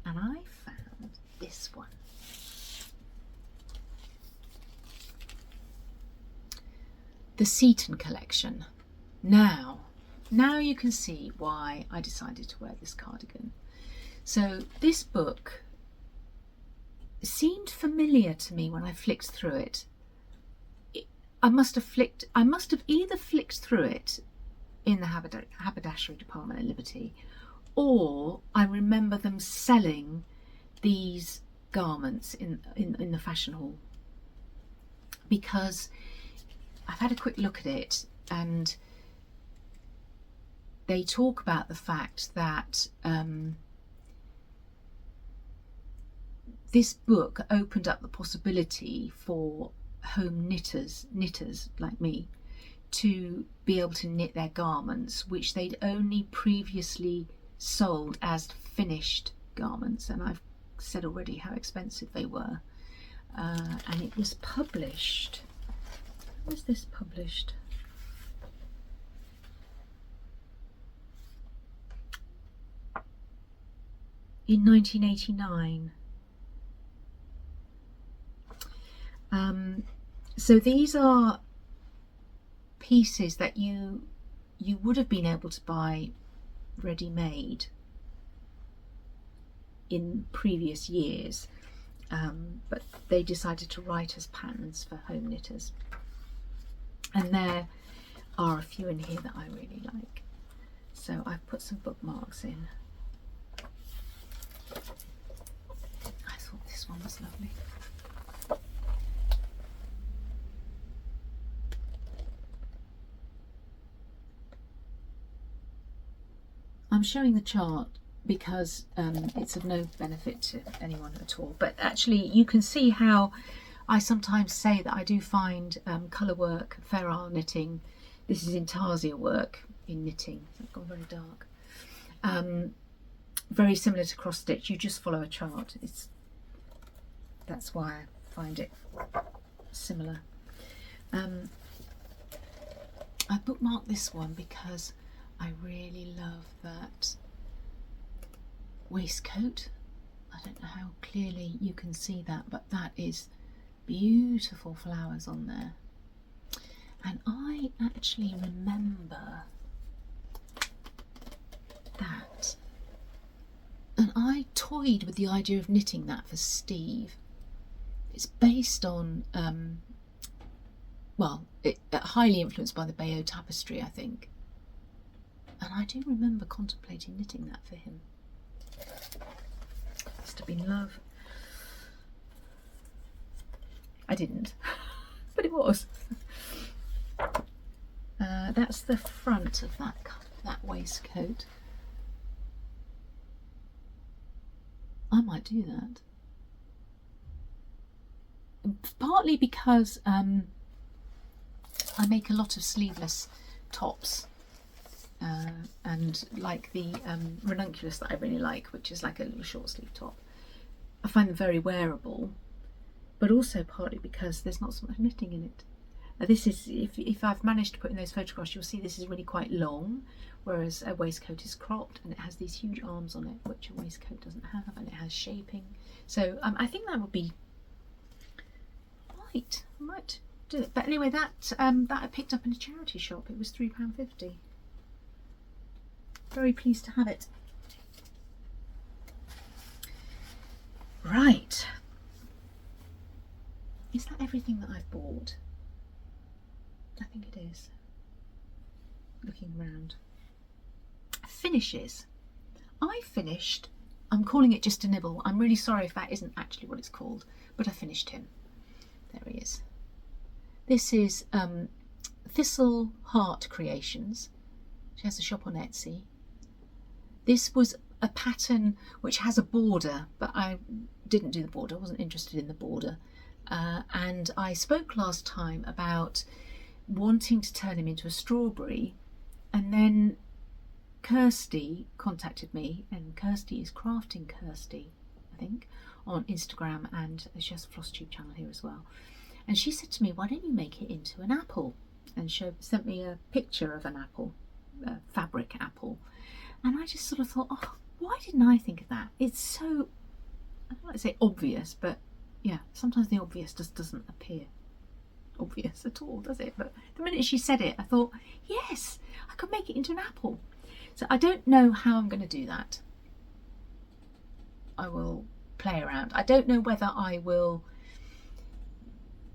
And I found this one. The Seaton collection. Now you can see why I decided to wear this cardigan. So this book seemed familiar to me when I flicked through it. I must have either flicked through it in the haberdashery department at Liberty, or I remember them selling these garments in the fashion hall, because I've had a quick look at it, and they talk about the fact that this book opened up the possibility for home knitters like me to be able to knit their garments, which they'd only previously sold as finished garments, and I've said already how expensive they were. And it was published. When was this published? In 1989. So these are pieces that you would have been able to buy ready-made in previous years, but they decided to write as patterns for home knitters, and there are a few in here that I really like, so I've put some bookmarks in. I thought this one was lovely. I'm showing the chart because it's of no benefit to anyone at all, but actually you can see how I sometimes say that I do find colour work, ferrule knitting, this is intarsia work in knitting, so it's gone very dark, very similar to cross stitch. You just follow a chart. That's why I find it similar. I bookmarked this one because I really love that waistcoat. I don't know how clearly you can see that, but that is beautiful flowers on there. And I actually remember that. And I toyed with the idea of knitting that for Steve. It's based on, highly influenced by the Bayeux Tapestry, I think. And I do remember contemplating knitting that for him. Must have been love. I didn't, but it was. That's the front of that waistcoat. I might do that. Partly because I make a lot of sleeveless tops. And like the ranunculus that I really like, which is like a little short sleeve top. I find them very wearable, but also partly because there's not so much knitting in it. This is, if I've managed to put in those photographs, you'll see this is really quite long, whereas a waistcoat is cropped and it has these huge arms on it, which a waistcoat doesn't have, and it has shaping. So I think that would be right. I might do it. But anyway, that I picked up in a charity shop. It was £3.50. Very pleased to have it. Right. Is that everything that I've bought? I think it is. Looking around. Finishes. I finished, I'm calling it Just a Nibble. I'm really sorry if that isn't actually what it's called, but I finished him. There he is. This is Thistle Heart Creations. She has a shop on Etsy. This was a pattern which has a border, but I didn't do the border. I wasn't interested in the border. And I spoke last time about wanting to turn him into a strawberry, and then Kirsty contacted me, and Kirsty is Crafting Kirsty, I think, on Instagram, and she has a Flosstube channel here as well. And she said to me, why don't you make it into an apple? And sent me a picture of an apple, a fabric apple. And I just sort of thought, oh, why didn't I think of that? It's so, I don't like to say obvious, but yeah, sometimes the obvious just doesn't appear obvious at all, does it? But the minute she said it, I thought, yes, I could make it into an apple. So I don't know how I'm going to do that. I will play around. I don't know whether I will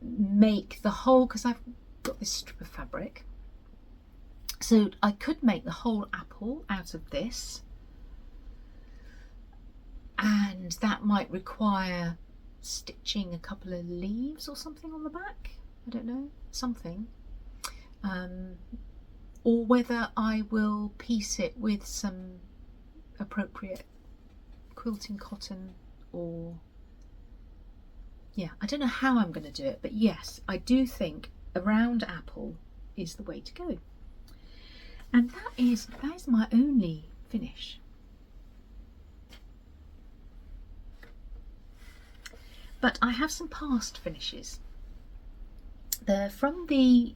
make the whole, because I've got this strip of fabric, so I could make the whole apple out of this, and that might require stitching a couple of leaves or something on the back. I don't know, something. Or whether I will piece it with some appropriate quilting cotton, or yeah, I don't know how I'm going to do it, but yes, I do think a round apple is the way to go. And that is my only finish. But I have some past finishes. They're from the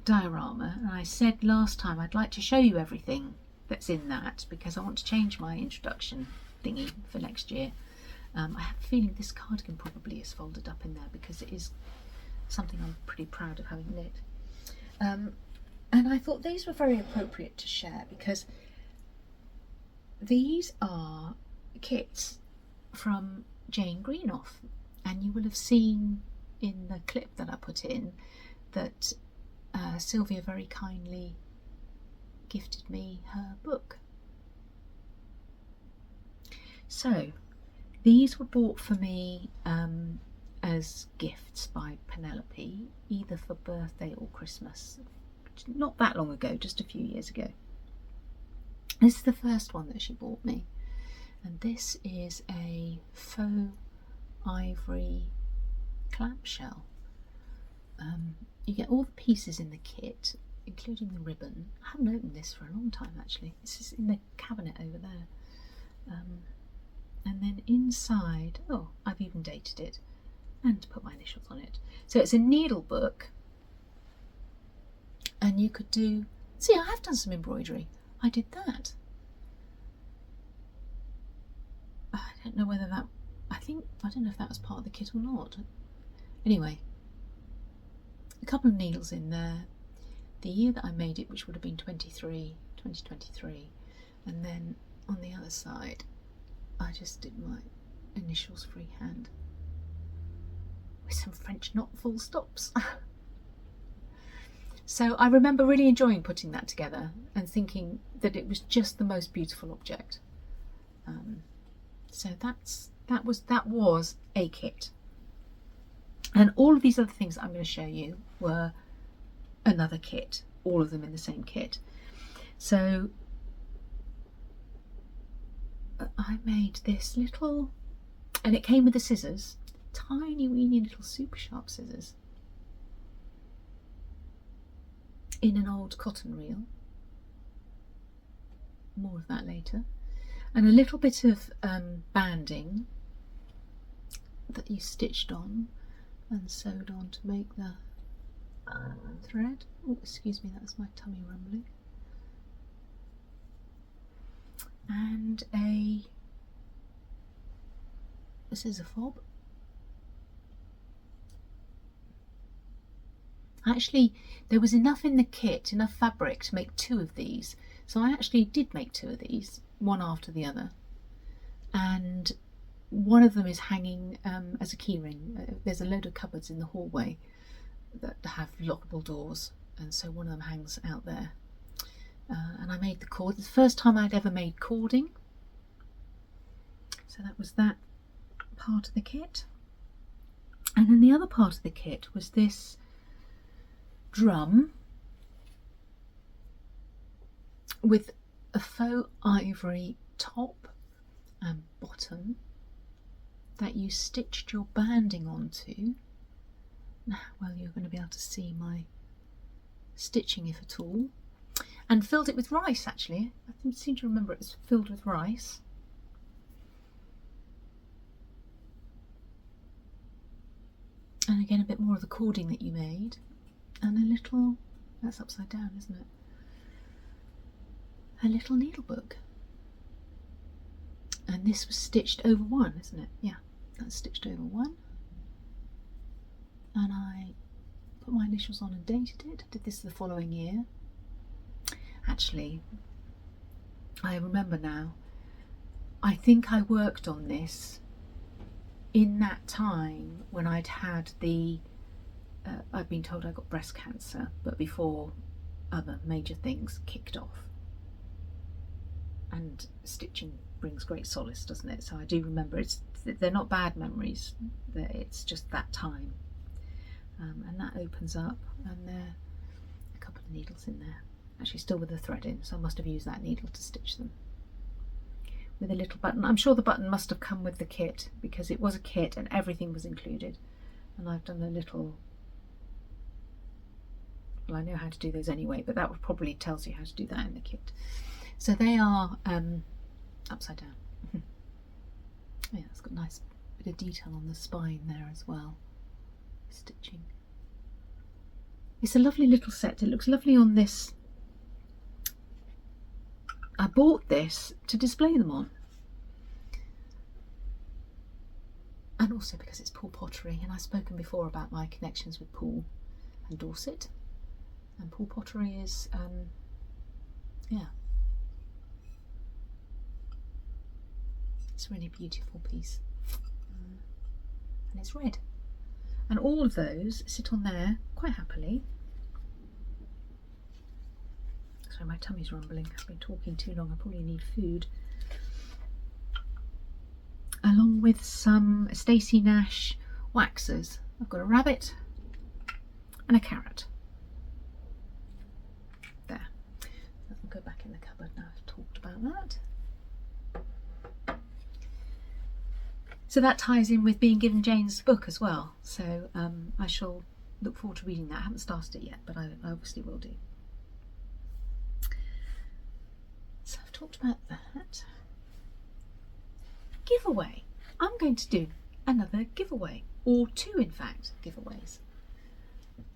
diorama, and I said last time I'd like to show you everything that's in that, because I want to change my introduction thingy for next year. I have a feeling this cardigan probably is folded up in there, because it is something I'm pretty proud of having knit. And I thought these were very appropriate to share, because these are kits from Jane Greenough, and you will have seen in the clip that I put in that Sylvia very kindly gifted me her book. So these were bought for me as gifts by Penelope, either for birthday or Christmas, not that long ago, just a few years ago. This is the first one that she bought me, and this is a faux ivory clamshell. You get all the pieces in the kit, including the ribbon. I haven't opened this for a long time actually. This is in the cabinet over there. And then inside, oh, I've even dated it and put my initials on it. So it's a needle book, and you could do, see, I have done some embroidery. I did that. I don't know whether that, I don't know if that was part of the kit or not. Anyway, a couple of needles in there. The year that I made it, which would have been 2023, and then on the other side I just did my initials freehand with some French knot full stops. So I remember really enjoying putting that together and thinking that it was just the most beautiful object. So that was a kit, and all of these other things that I'm going to show you were another kit, all of them in the same kit. So I made this little, and it came with the scissors, tiny weeny little super sharp scissors in an old cotton reel. More of that later. And a little bit of banding that you stitched on and sewed on to make the thread. Oh, excuse me, that's my tummy rumbling. And a scissor fob. Actually, there was enough in the kit, enough fabric to make two of these. So I actually did make two of these, one after the other. And one of them is hanging as a keyring. There's a load of cupboards in the hallway that have lockable doors, and so one of them hangs out there. And I made the cord. It's the first time I'd ever made cording. So that was that part of the kit. And then the other part of the kit was this drum with a faux ivory top and bottom that you stitched your banding onto. Now, well, you're going to be able to see my stitching, if at all. And filled it with rice, actually. I seem to remember it was filled with rice. And again, a bit more of the cording that you made. And a little, that's upside down, isn't it? A little needle book. And this was stitched over one, isn't it? Yeah, that's stitched over one. And I put my initials on and dated it. Did this the following year. Actually, I remember now, I think I worked on this in that time when I'd had the, I'd been told I got breast cancer, but before other major things kicked off. And stitching brings great solace, doesn't it? So I do remember, they're not bad memories, it's just that time. And that opens up, and there are a couple of needles in there. Actually still with the thread in, so I must have used that needle to stitch them. With a little button. I'm sure the button must have come with the kit, because it was a kit and everything was included. And I've done a little, well, I know how to do those anyway, but that would probably tells you how to do that in the kit. So they are upside down. Yeah, it's got a nice bit of detail on the spine there as well. Stitching. It's a lovely little set. It looks lovely on this. I bought this to display them on, and also because it's Poole pottery, and I've spoken before about my connections with Poole and Dorset, and Poole pottery is yeah, It's a really beautiful piece, and it's red. And all of those sit on there quite happily. Sorry, my tummy's rumbling. I've been talking too long. I probably need food. Along with some Stacey Nash waxers. I've got a rabbit and a carrot. There. I'll go back in the cupboard now I've talked about that. So that ties in with being given Jane's book as well. So I shall look forward to reading that. I haven't started it yet, but I obviously will do. So I've talked about that. Giveaway. I'm going to do another giveaway, or two in fact giveaways.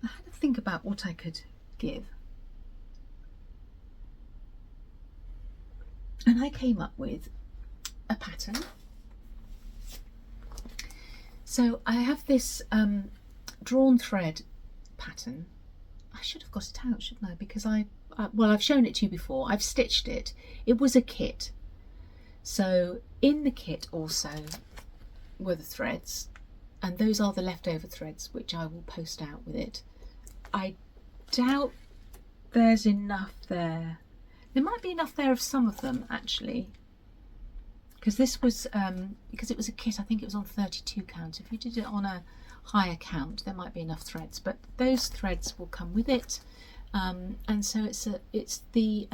I had to think about what I could give, and I came up with a pattern. So I have this drawn thread pattern. I should have got it out, shouldn't I? Because well, I've shown it to you before. I've stitched it. It was a kit. So in the kit also were the threads, and those are the leftover threads which I will post out with it. I doubt there's enough there. There might be enough there of some of them actually, because this was because it was a kit. I think it was on 32 count. If you did it on a higher count, there might be enough threads, but those threads will come with it. And so it's the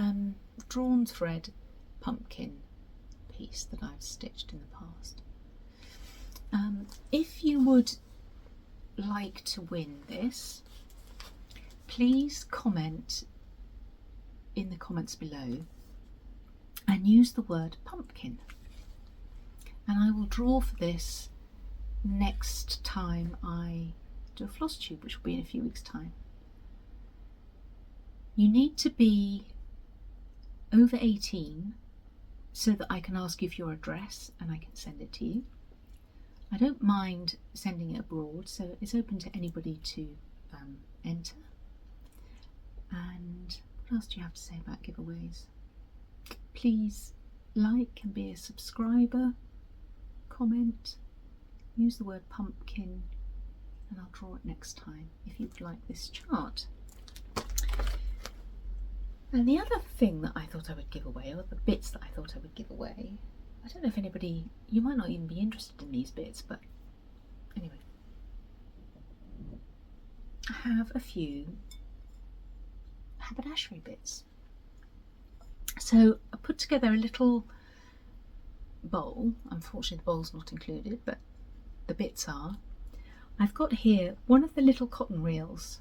drawn thread pumpkin piece that I've stitched in the past. If you would like to win this, please comment in the comments below and use the word pumpkin, and I will draw for this next time I do a Flosstube, which will be in a few weeks' time. You need to be over 18 so that I can ask you for your address and I can send it to you. I don't mind sending it abroad, so it's open to anybody to enter. And what else do you have to say about giveaways? Please like and be a subscriber, comment, use the word pumpkin, and I'll draw it next time if you'd like this chart. And the other thing that I thought I would give away, or the bits that I thought I would give away, I don't know if anybody, you might not even be interested in these bits, but anyway. I have a few haberdashery bits. So I put together a little bowl. Unfortunately the bowl's not included, but the bits are. I've got here one of the little cotton reels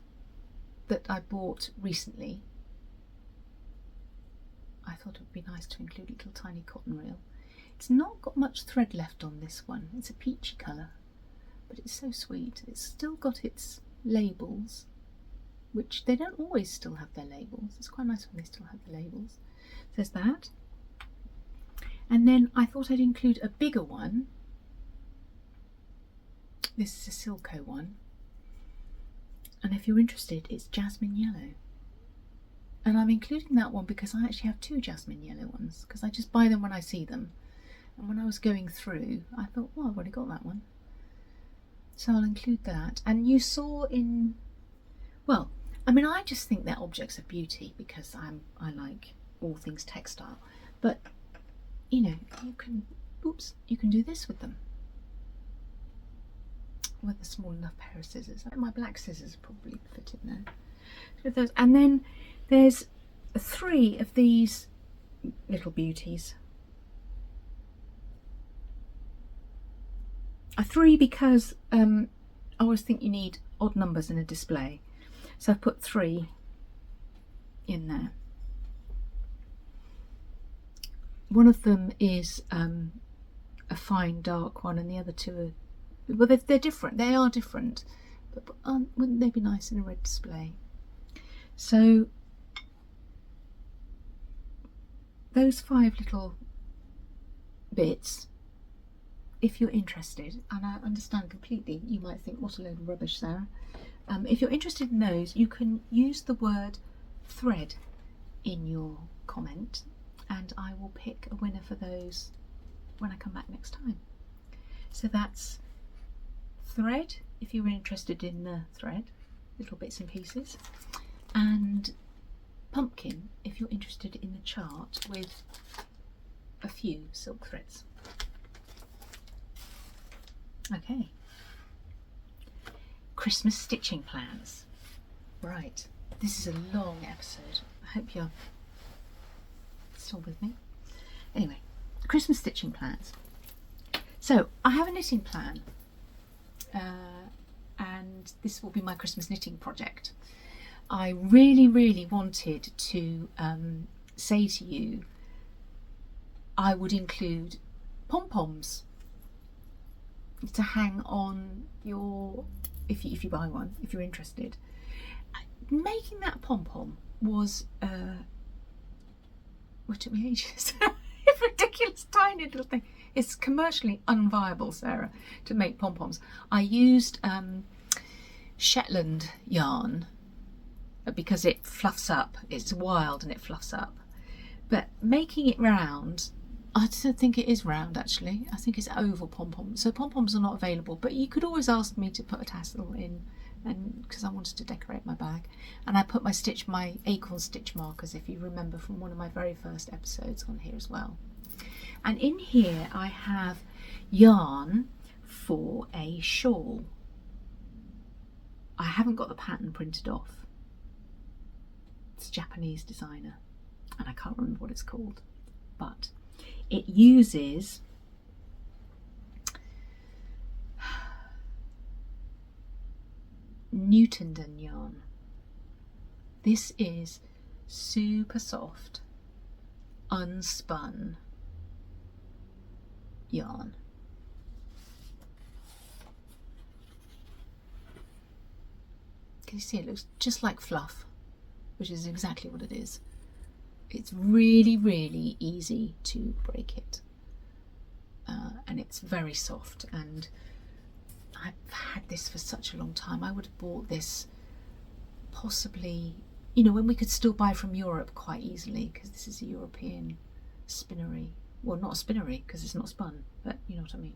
that I bought recently. I thought it would be nice to include a little tiny cotton reel. It's not got much thread left on this one. It's a peachy colour, but it's so sweet. It's still got its labels, which they don't always still have their labels. It's quite nice when they still have the labels. There's that. And then I thought I'd include a bigger one. This is a Silco one. And if you're interested, it's jasmine yellow. And I'm including that one because I actually have two jasmine yellow ones, because I just buy them when I see them. And when I was going through, I thought, well, I've already got that one. So I'll include that. And you saw in, well, I mean, I just think they're objects of beauty because I like all things textile. But, you know, you can, oops, you can do this with them. With a small enough pair of scissors. My black scissors probably fit in there. With those. And then there's 3 of these little beauties. 3 because I always think you need odd numbers in a display. So I've put 3 in there. One of them is a fine dark one, and the other 2 are, well, they're different. They are different, but wouldn't they be nice in a red display? So those 5 little bits, if you're interested, and I understand completely, you might think, what a load of rubbish, Sarah. If you're interested in those, you can use the word thread in your comment, and I will pick a winner for those when I come back next time. So that's thread, if you were interested in the thread, little bits and pieces, and pumpkin, if you're interested in the chart with a few silk threads. Okay. Christmas stitching plans. Right, this is a long episode. I hope you're still with me. Anyway, Christmas stitching plans. So I have a knitting plan, and this will be my Christmas knitting project. I really wanted to say to you I would include pom-poms to hang on your, if you buy one, if you're interested. Making that pom-pom was it took me ages. It's a ridiculous tiny little thing. It's commercially unviable, Sarah, to make pom-poms. I used Shetland yarn because it fluffs up. It's wild and it fluffs up. But making it round, I don't think it is round actually. I think it's oval pom-pom. So pom-poms are not available, but you could always ask me to put a tassel in, and because I wanted to decorate my bag. And I put my acorn stitch markers, if you remember from one of my very first episodes, on here as well. And in here I have yarn for a shawl. I haven't got the pattern printed off. It's a Japanese designer and I can't remember what it's called, but it uses Newtondon yarn. This is super soft, unspun yarn. Can you see it looks just like fluff, which is exactly what it is. It's really easy to break it, and it's very soft, and I've had this for such a long time. I would have bought this possibly, you know, when we could still buy from Europe quite easily, because this is a European spinnery. Well, not a spinnery because it's not spun, but you know what I mean.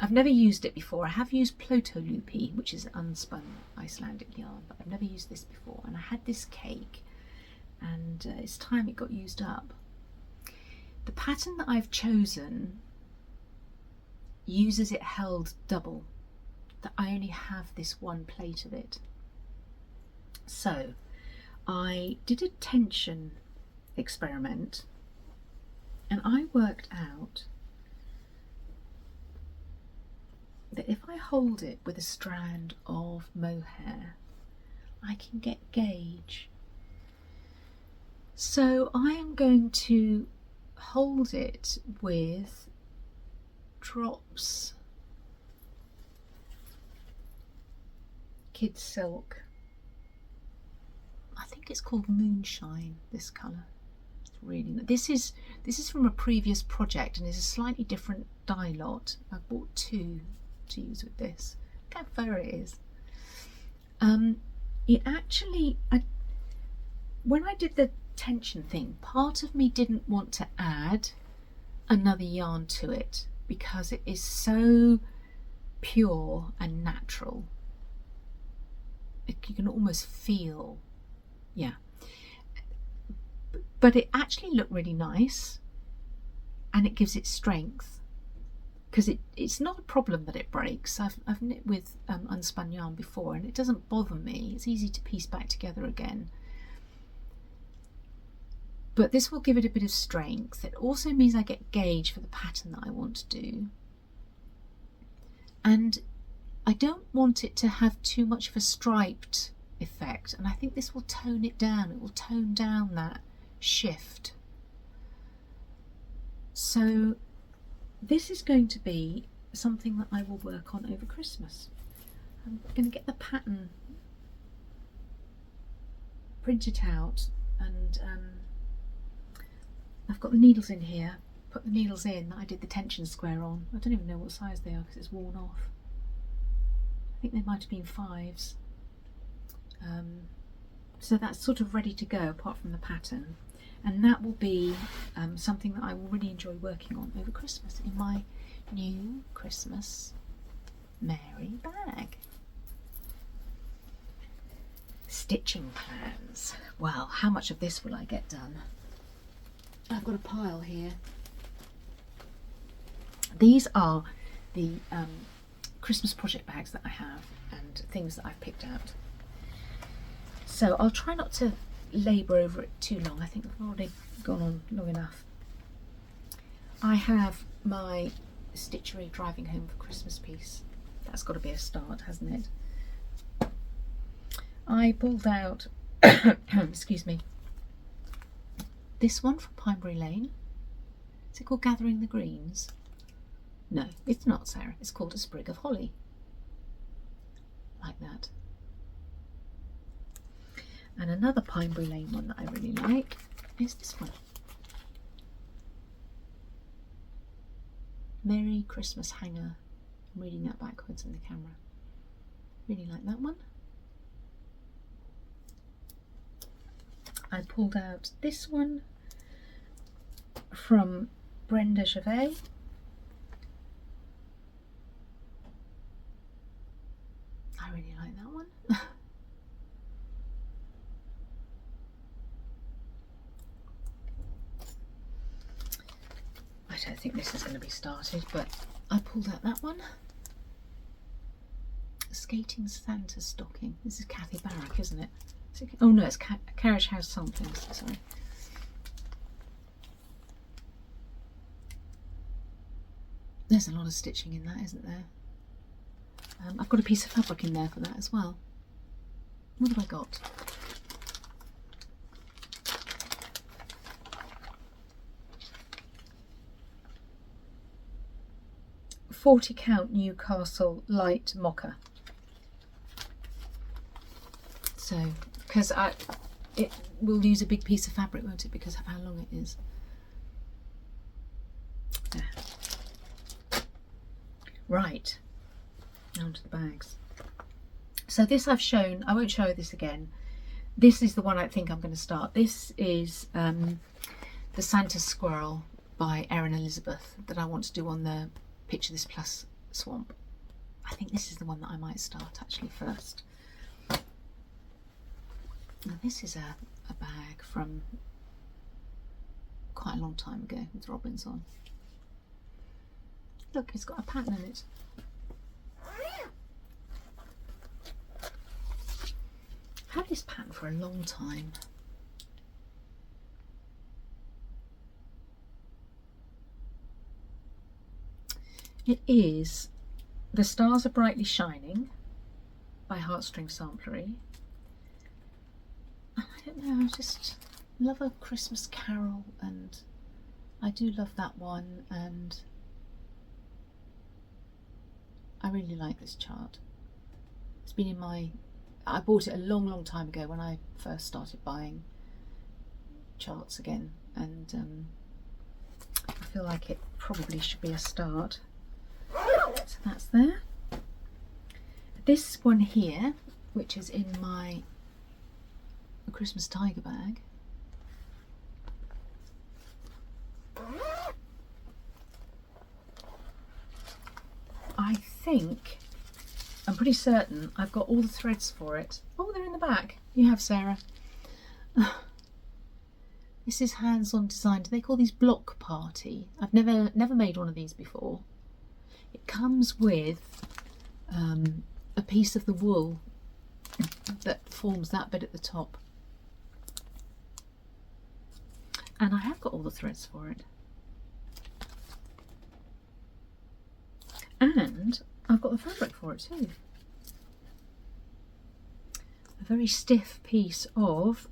I've never used it before. I have used Plotolupi, which is unspun Icelandic yarn, but I've never used this before. And I had this cake, and it's time it got used up. The pattern that I've chosen uses it held double, that I only have this one plate of it. So I did a tension experiment, and I worked out that if I hold it with a strand of mohair, I can get gauge. So I am going to hold it with drops Kid Silk. I think it's called Moonshine, this colour. It's really nice. This is from a previous project and is a slightly different dye lot. I bought two to use with this. Look how fair it is. It actually, when I did the tension thing, part of me didn't want to add another yarn to it because it is so pure and natural. You can almost feel, yeah. But it actually looked really nice, and it gives it strength, because it's not a problem that it breaks. I've knit with unspun yarn before, and it doesn't bother me. It's easy to piece back together again. But this will give it a bit of strength. It also means I get gauge for the pattern that I want to do. And I don't want it to have too much of a striped effect. And I think this will tone it down. It will tone down that shift. So this is going to be something that I will work on over Christmas. I'm going to get the pattern printed out, and I've got the needles in here. Put the needles in that I did the tension square on. I don't even know what size they are because it's worn off. I think they might have been 5s. So that's sort of ready to go apart from the pattern. and that will be something that I will really enjoy working on over Christmas in my new Christmas Mary bag. Stitching plans. Well, how much of this will I get done? I've got a pile here. These are the Christmas project bags that I have and things that I've picked out. So I'll try not to labour over it too long. I think I've already gone on long enough. I have my Stitchery driving home for Christmas piece. That's got to be a start, hasn't it? I pulled out, excuse me, this one from Pinebury Lane. Is it called Gathering the Greens? No, it's not, Sarah. It's called A Sprig of Holly. Like that. And another Pinebury Lane one that I really like is this one. Merry Christmas Hanger. I'm reading that backwards in the camera. Really like that one. I pulled out this one from Brenda Gervais. I really like that one. I don't think this is going to be started, but I pulled out that one. Skating Santa Stocking. This is Kathy Barrack, isn't it? Oh no, it's Carriage House Samplings, sorry. There's a lot of stitching in that, isn't there? I've got a piece of fabric in there for that as well. What have I got? .40 count Newcastle light mocha. So, because it will use a big piece of fabric, won't it, because of how long it is. There. Right, on to the bags. So this I've shown, I won't show this again. This is the one I think I'm going to start. This is the Santa Squirrel by Erin Elizabeth that I want to do on the Picture This Plus swamp. I think this is the one that I might start actually first. Now this is a bag from quite a long time ago with robins on. Look, it's got a pattern in it. I've had this pattern for a long time. It is The Stars Are Brightly Shining by Heartstring Samplery. I don't know, I just love A Christmas Carol, and I do love that one, and I really like this chart. It's been in my... I bought it a long time ago when I first started buying charts again, and I feel like it probably should be a start. So that's there. This one here, which is in my Christmas Tiger bag, I think, I'm pretty certain I've got all the threads for it. Oh, they're in the back. You have, Sarah. This is hands-on design. Do they call these Block Party? I've never made one of these before. It comes with a piece of the wool that forms that bit at the top. And I have got all the threads for it. And I've got the fabric for it too. A very stiff piece of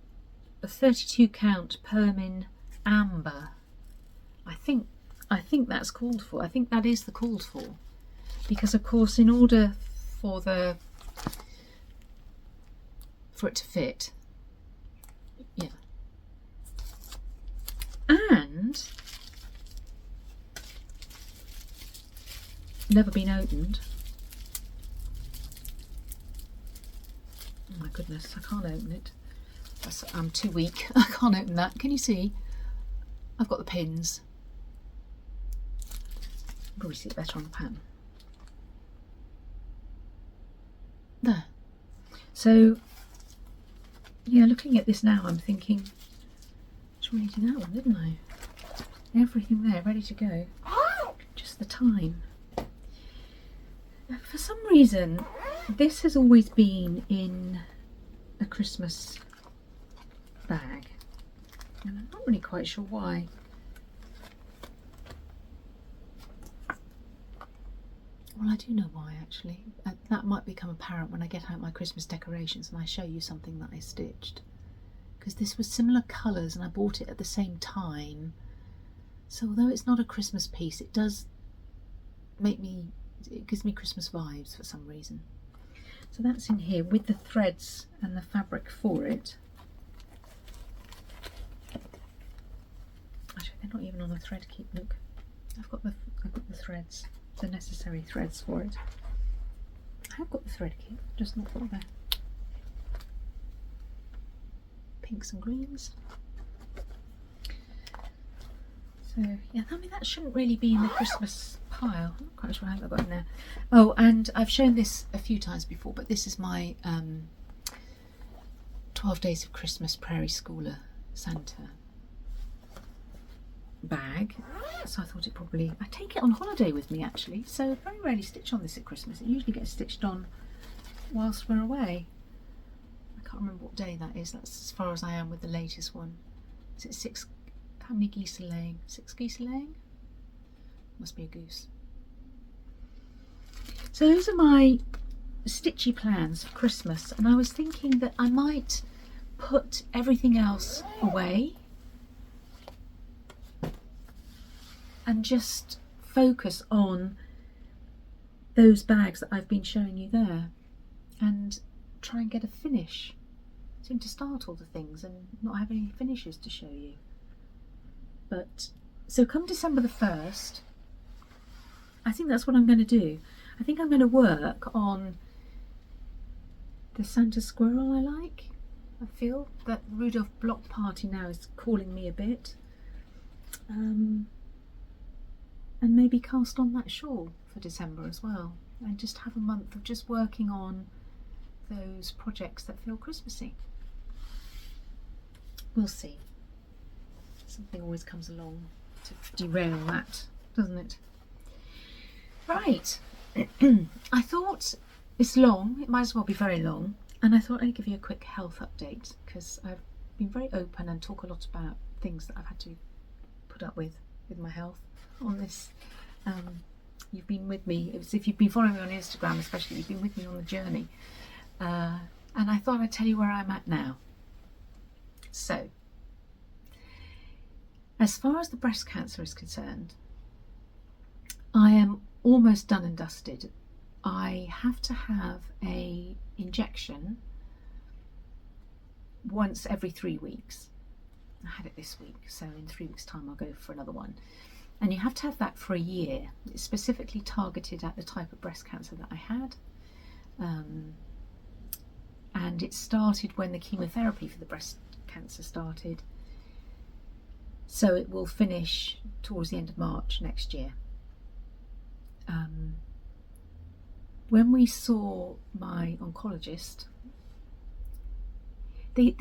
a 32 count Permin Amber. I think that's called for. I think that is the called for, because of course in order for it to fit, yeah, and never been opened. Oh my goodness, I can't open it. I'm too weak. I can't open that. Can you see? I've got the pins. Probably see it better on the pan. There. So, yeah, looking at this now, I'm thinking, I should really do that one, didn't I? Everything there, ready to go. Just the time. For some reason, this has always been in a Christmas bag, and I'm not really quite sure why. Well, I do know why, actually. That might become apparent when I get out my Christmas decorations and I show you something that I stitched. Because this was similar colours and I bought it at the same time. So although it's not a Christmas piece, it does it gives me Christmas vibes for some reason. So that's in here with the threads and the fabric for it. Actually, they're not even on a thread keep. Look, I've got the threads, the necessary threads for it. I have got the thread keep, just not got the pinks and greens. So yeah, I mean that shouldn't really be in the Christmas pile. I'm not quite sure how I got in there. Oh, and I've shown this a few times before, but this is my 12 Days of Christmas Prairie Schooler Santa bag. So I thought I take it on holiday with me actually, so very rarely stitch on this at Christmas. It usually gets stitched on whilst we're away. I can't remember what day that is. That's as far as I am with the latest one. Is it 6? How many geese are laying? 6 geese are laying? Must be a goose. So those are my stitchy plans for Christmas, and I was thinking that I might put everything else away and just focus on those bags that I've been showing you there and try and get a finish. I seem to start all the things and not have any finishes to show you. But so come December the 1st, I think that's what I'm going to do. I think I'm going to work on the Santa squirrel I like. I feel that Rudolph Block Party now is calling me a bit. And maybe cast on that shawl for December as well. And just have a month of just working on those projects that feel Christmassy. We'll see. Something always comes along to derail that, doesn't it? Right. I thought it's long, it might as well be very long, and I thought I'd give you a quick health update because I've been very open and talk a lot about things that I've had to put up with my health on this. You've been with me, if you've been following me on Instagram especially, you've been with me on the journey, and I thought I'd tell you where I'm at now. So, as far as the breast cancer is concerned, I am almost done and dusted. I have to have a injection once every 3 weeks. I had it this week, so in 3 weeks' time I'll go for another one. And you have to have that for a year. It's specifically targeted at the type of breast cancer that I had. And it started when the chemotherapy for the breast cancer started. So it will finish towards the end of March next year. When we saw my oncologist, they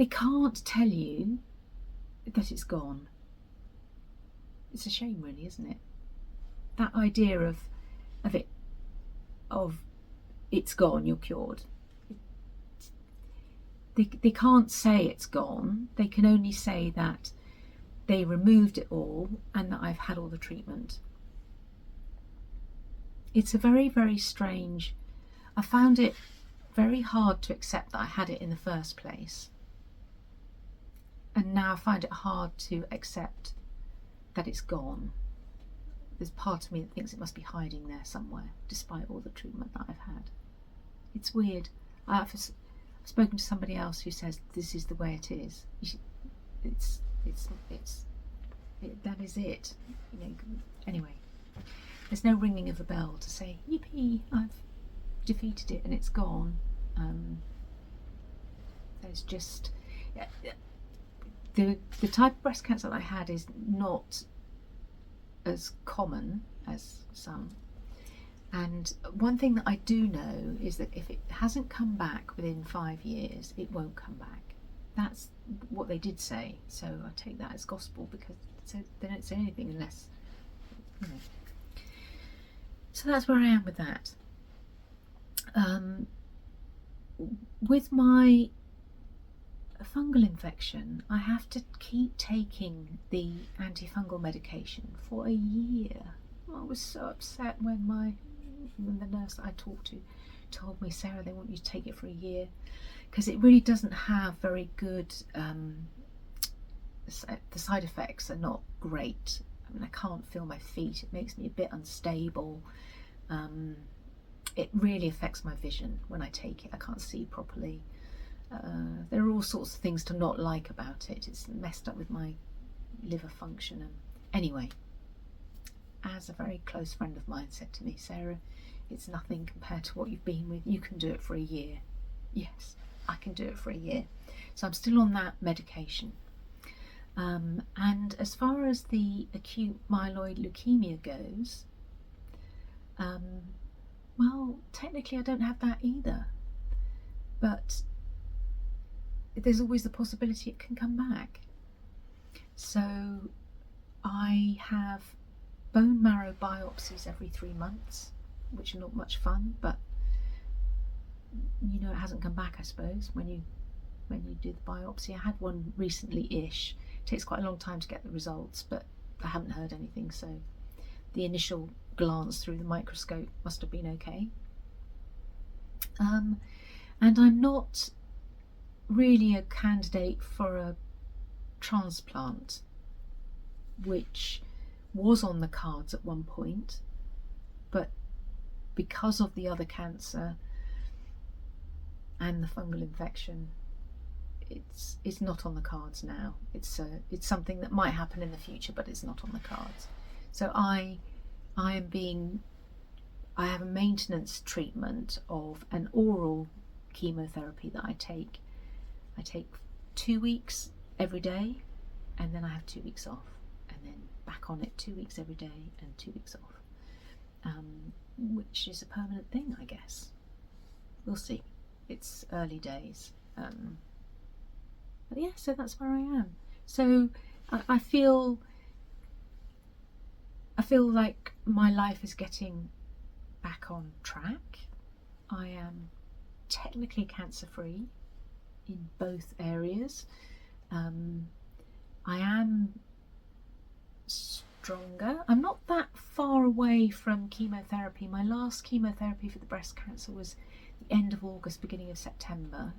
can't tell you that it's gone. It's a shame, really, isn't it? That idea of it's gone, you're cured. They can't say it's gone. They can only say that they removed it all and that I've had all the treatment. It's a very, very strange. I found it very hard to accept that I had it in the first place. And now I find it hard to accept that it's gone. There's part of me that thinks it must be hiding there somewhere, despite all the treatment that I've had. It's weird. I've spoken to somebody else who says this is the way it is. That is it. You know. Anyway, there's no ringing of a bell to say yippee, I've defeated it and it's gone. There's just the type of breast cancer that I had is not as common as some. And one thing that I do know is that if it hasn't come back within 5 years, it won't come back. That's what they did say. So I take that as gospel, because they don't say anything unless, you know. So that's where I am with that. With my fungal infection, I have to keep taking the antifungal medication for a year. I was so upset when the nurse that I talked to told me, Sarah, they want you to take it for a year, because it really doesn't have very good, the side effects are not great. I mean, I can't feel my feet, it makes me a bit unstable. It really affects my vision when I take it. I can't see properly. There are all sorts of things to not like about it. It's messed up with my liver function. And anyway, as a very close friend of mine said to me, Sarah, it's nothing compared to what you've been with. You can do it for a year. Yes, I can do it for a year. So I'm still on that medication. And as far as the acute myeloid leukemia goes, well, technically I don't have that either, but there's always the possibility it can come back. So I have bone marrow biopsies every 3 months, which are not much fun, but you know, it hasn't come back, I suppose, when you do the biopsy. I had one recently-ish. It takes quite a long time to get the results, but I haven't heard anything, so the initial glance through the microscope must have been okay. And I'm not really a candidate for a transplant, which was on the cards at one point, but because of the other and the fungal infection, it's not on the cards now. It's something that might happen in the future, but it's not on the cards. So I have a maintenance treatment of an oral chemotherapy that I take. I take 2 weeks every day, and then I have 2 weeks off, and then back on it 2 weeks every day and 2 weeks off, which is a permanent thing, I guess. We'll see. It's early days. But yeah, so that's where I am. So I feel like my life is getting back on track. I am technically cancer-free in both areas. I am stronger. I'm not that far away from chemotherapy. My last chemotherapy for the breast cancer was the end of August, beginning of September.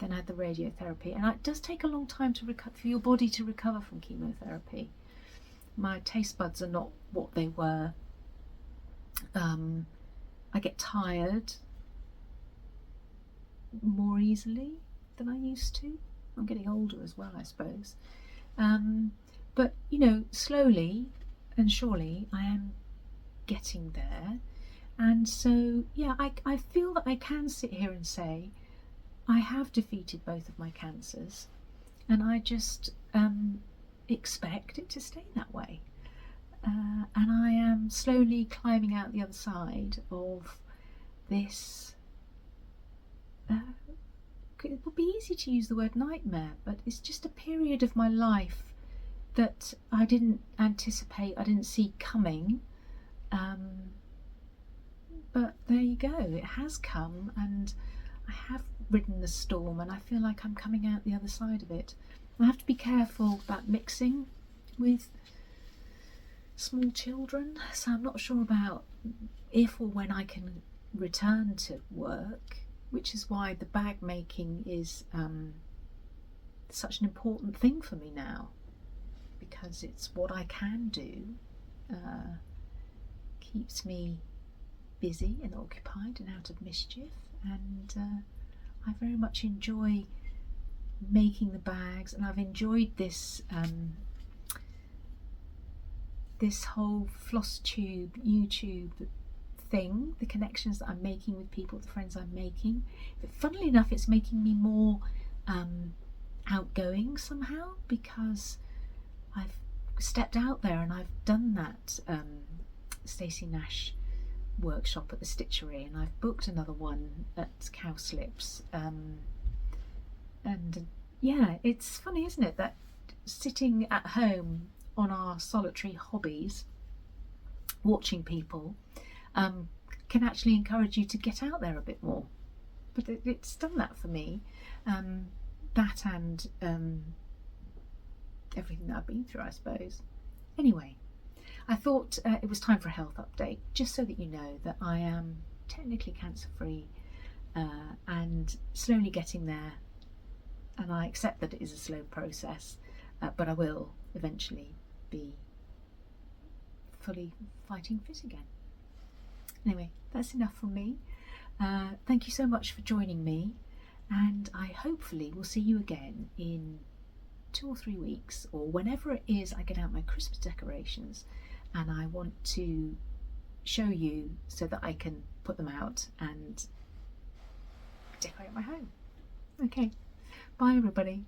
Then I had the radiotherapy, and it does take a long time for your body to recover from chemotherapy. My taste buds are not what they were. I get tired more easily than I used to. I'm getting older as well, I suppose. But you know, slowly and surely I am getting there. And so yeah, I feel that I can sit here and say I have defeated both of my cancers, and I just expect it to stay that way. And I am slowly climbing out the other side of this. It would be easy to use the word nightmare, but it's just a period of my life that I didn't anticipate, I didn't see coming. But there you go, it has come, and I have ridden the storm, and I feel like I'm coming out the other side of it. I have to be careful about mixing with small children, so I'm not sure about if or when I can return to work, which is why the bag making is such an important thing for me now, because it's what I can do, keeps me busy and occupied and out of mischief, and I very much enjoy making the bags, and I've enjoyed this this whole Flosstube YouTube thing, the connections that I'm making with people, the friends I'm making. But funnily enough, it's making me more outgoing somehow, because I've stepped out there and I've done that Stacey Nash workshop at the Stitchery, and I've booked another one at Cowslips, and yeah, it's funny, isn't it, that sitting at home on our solitary hobbies watching people can actually encourage you to get out there a bit more. But it's done that for me, that and everything that I've been through, I suppose. Anyway, I thought it was time for a health update, just so that you know that I am technically cancer free and slowly getting there, and I accept that it is a slow process, but I will eventually be fully fighting fit again. Anyway, that's enough from me. Thank you so much for joining me, and I hopefully will see you again in 2 or 3 weeks, or whenever it is I get out my Christmas decorations and I want to show you so that I can put them out and decorate my home. Okay, bye everybody.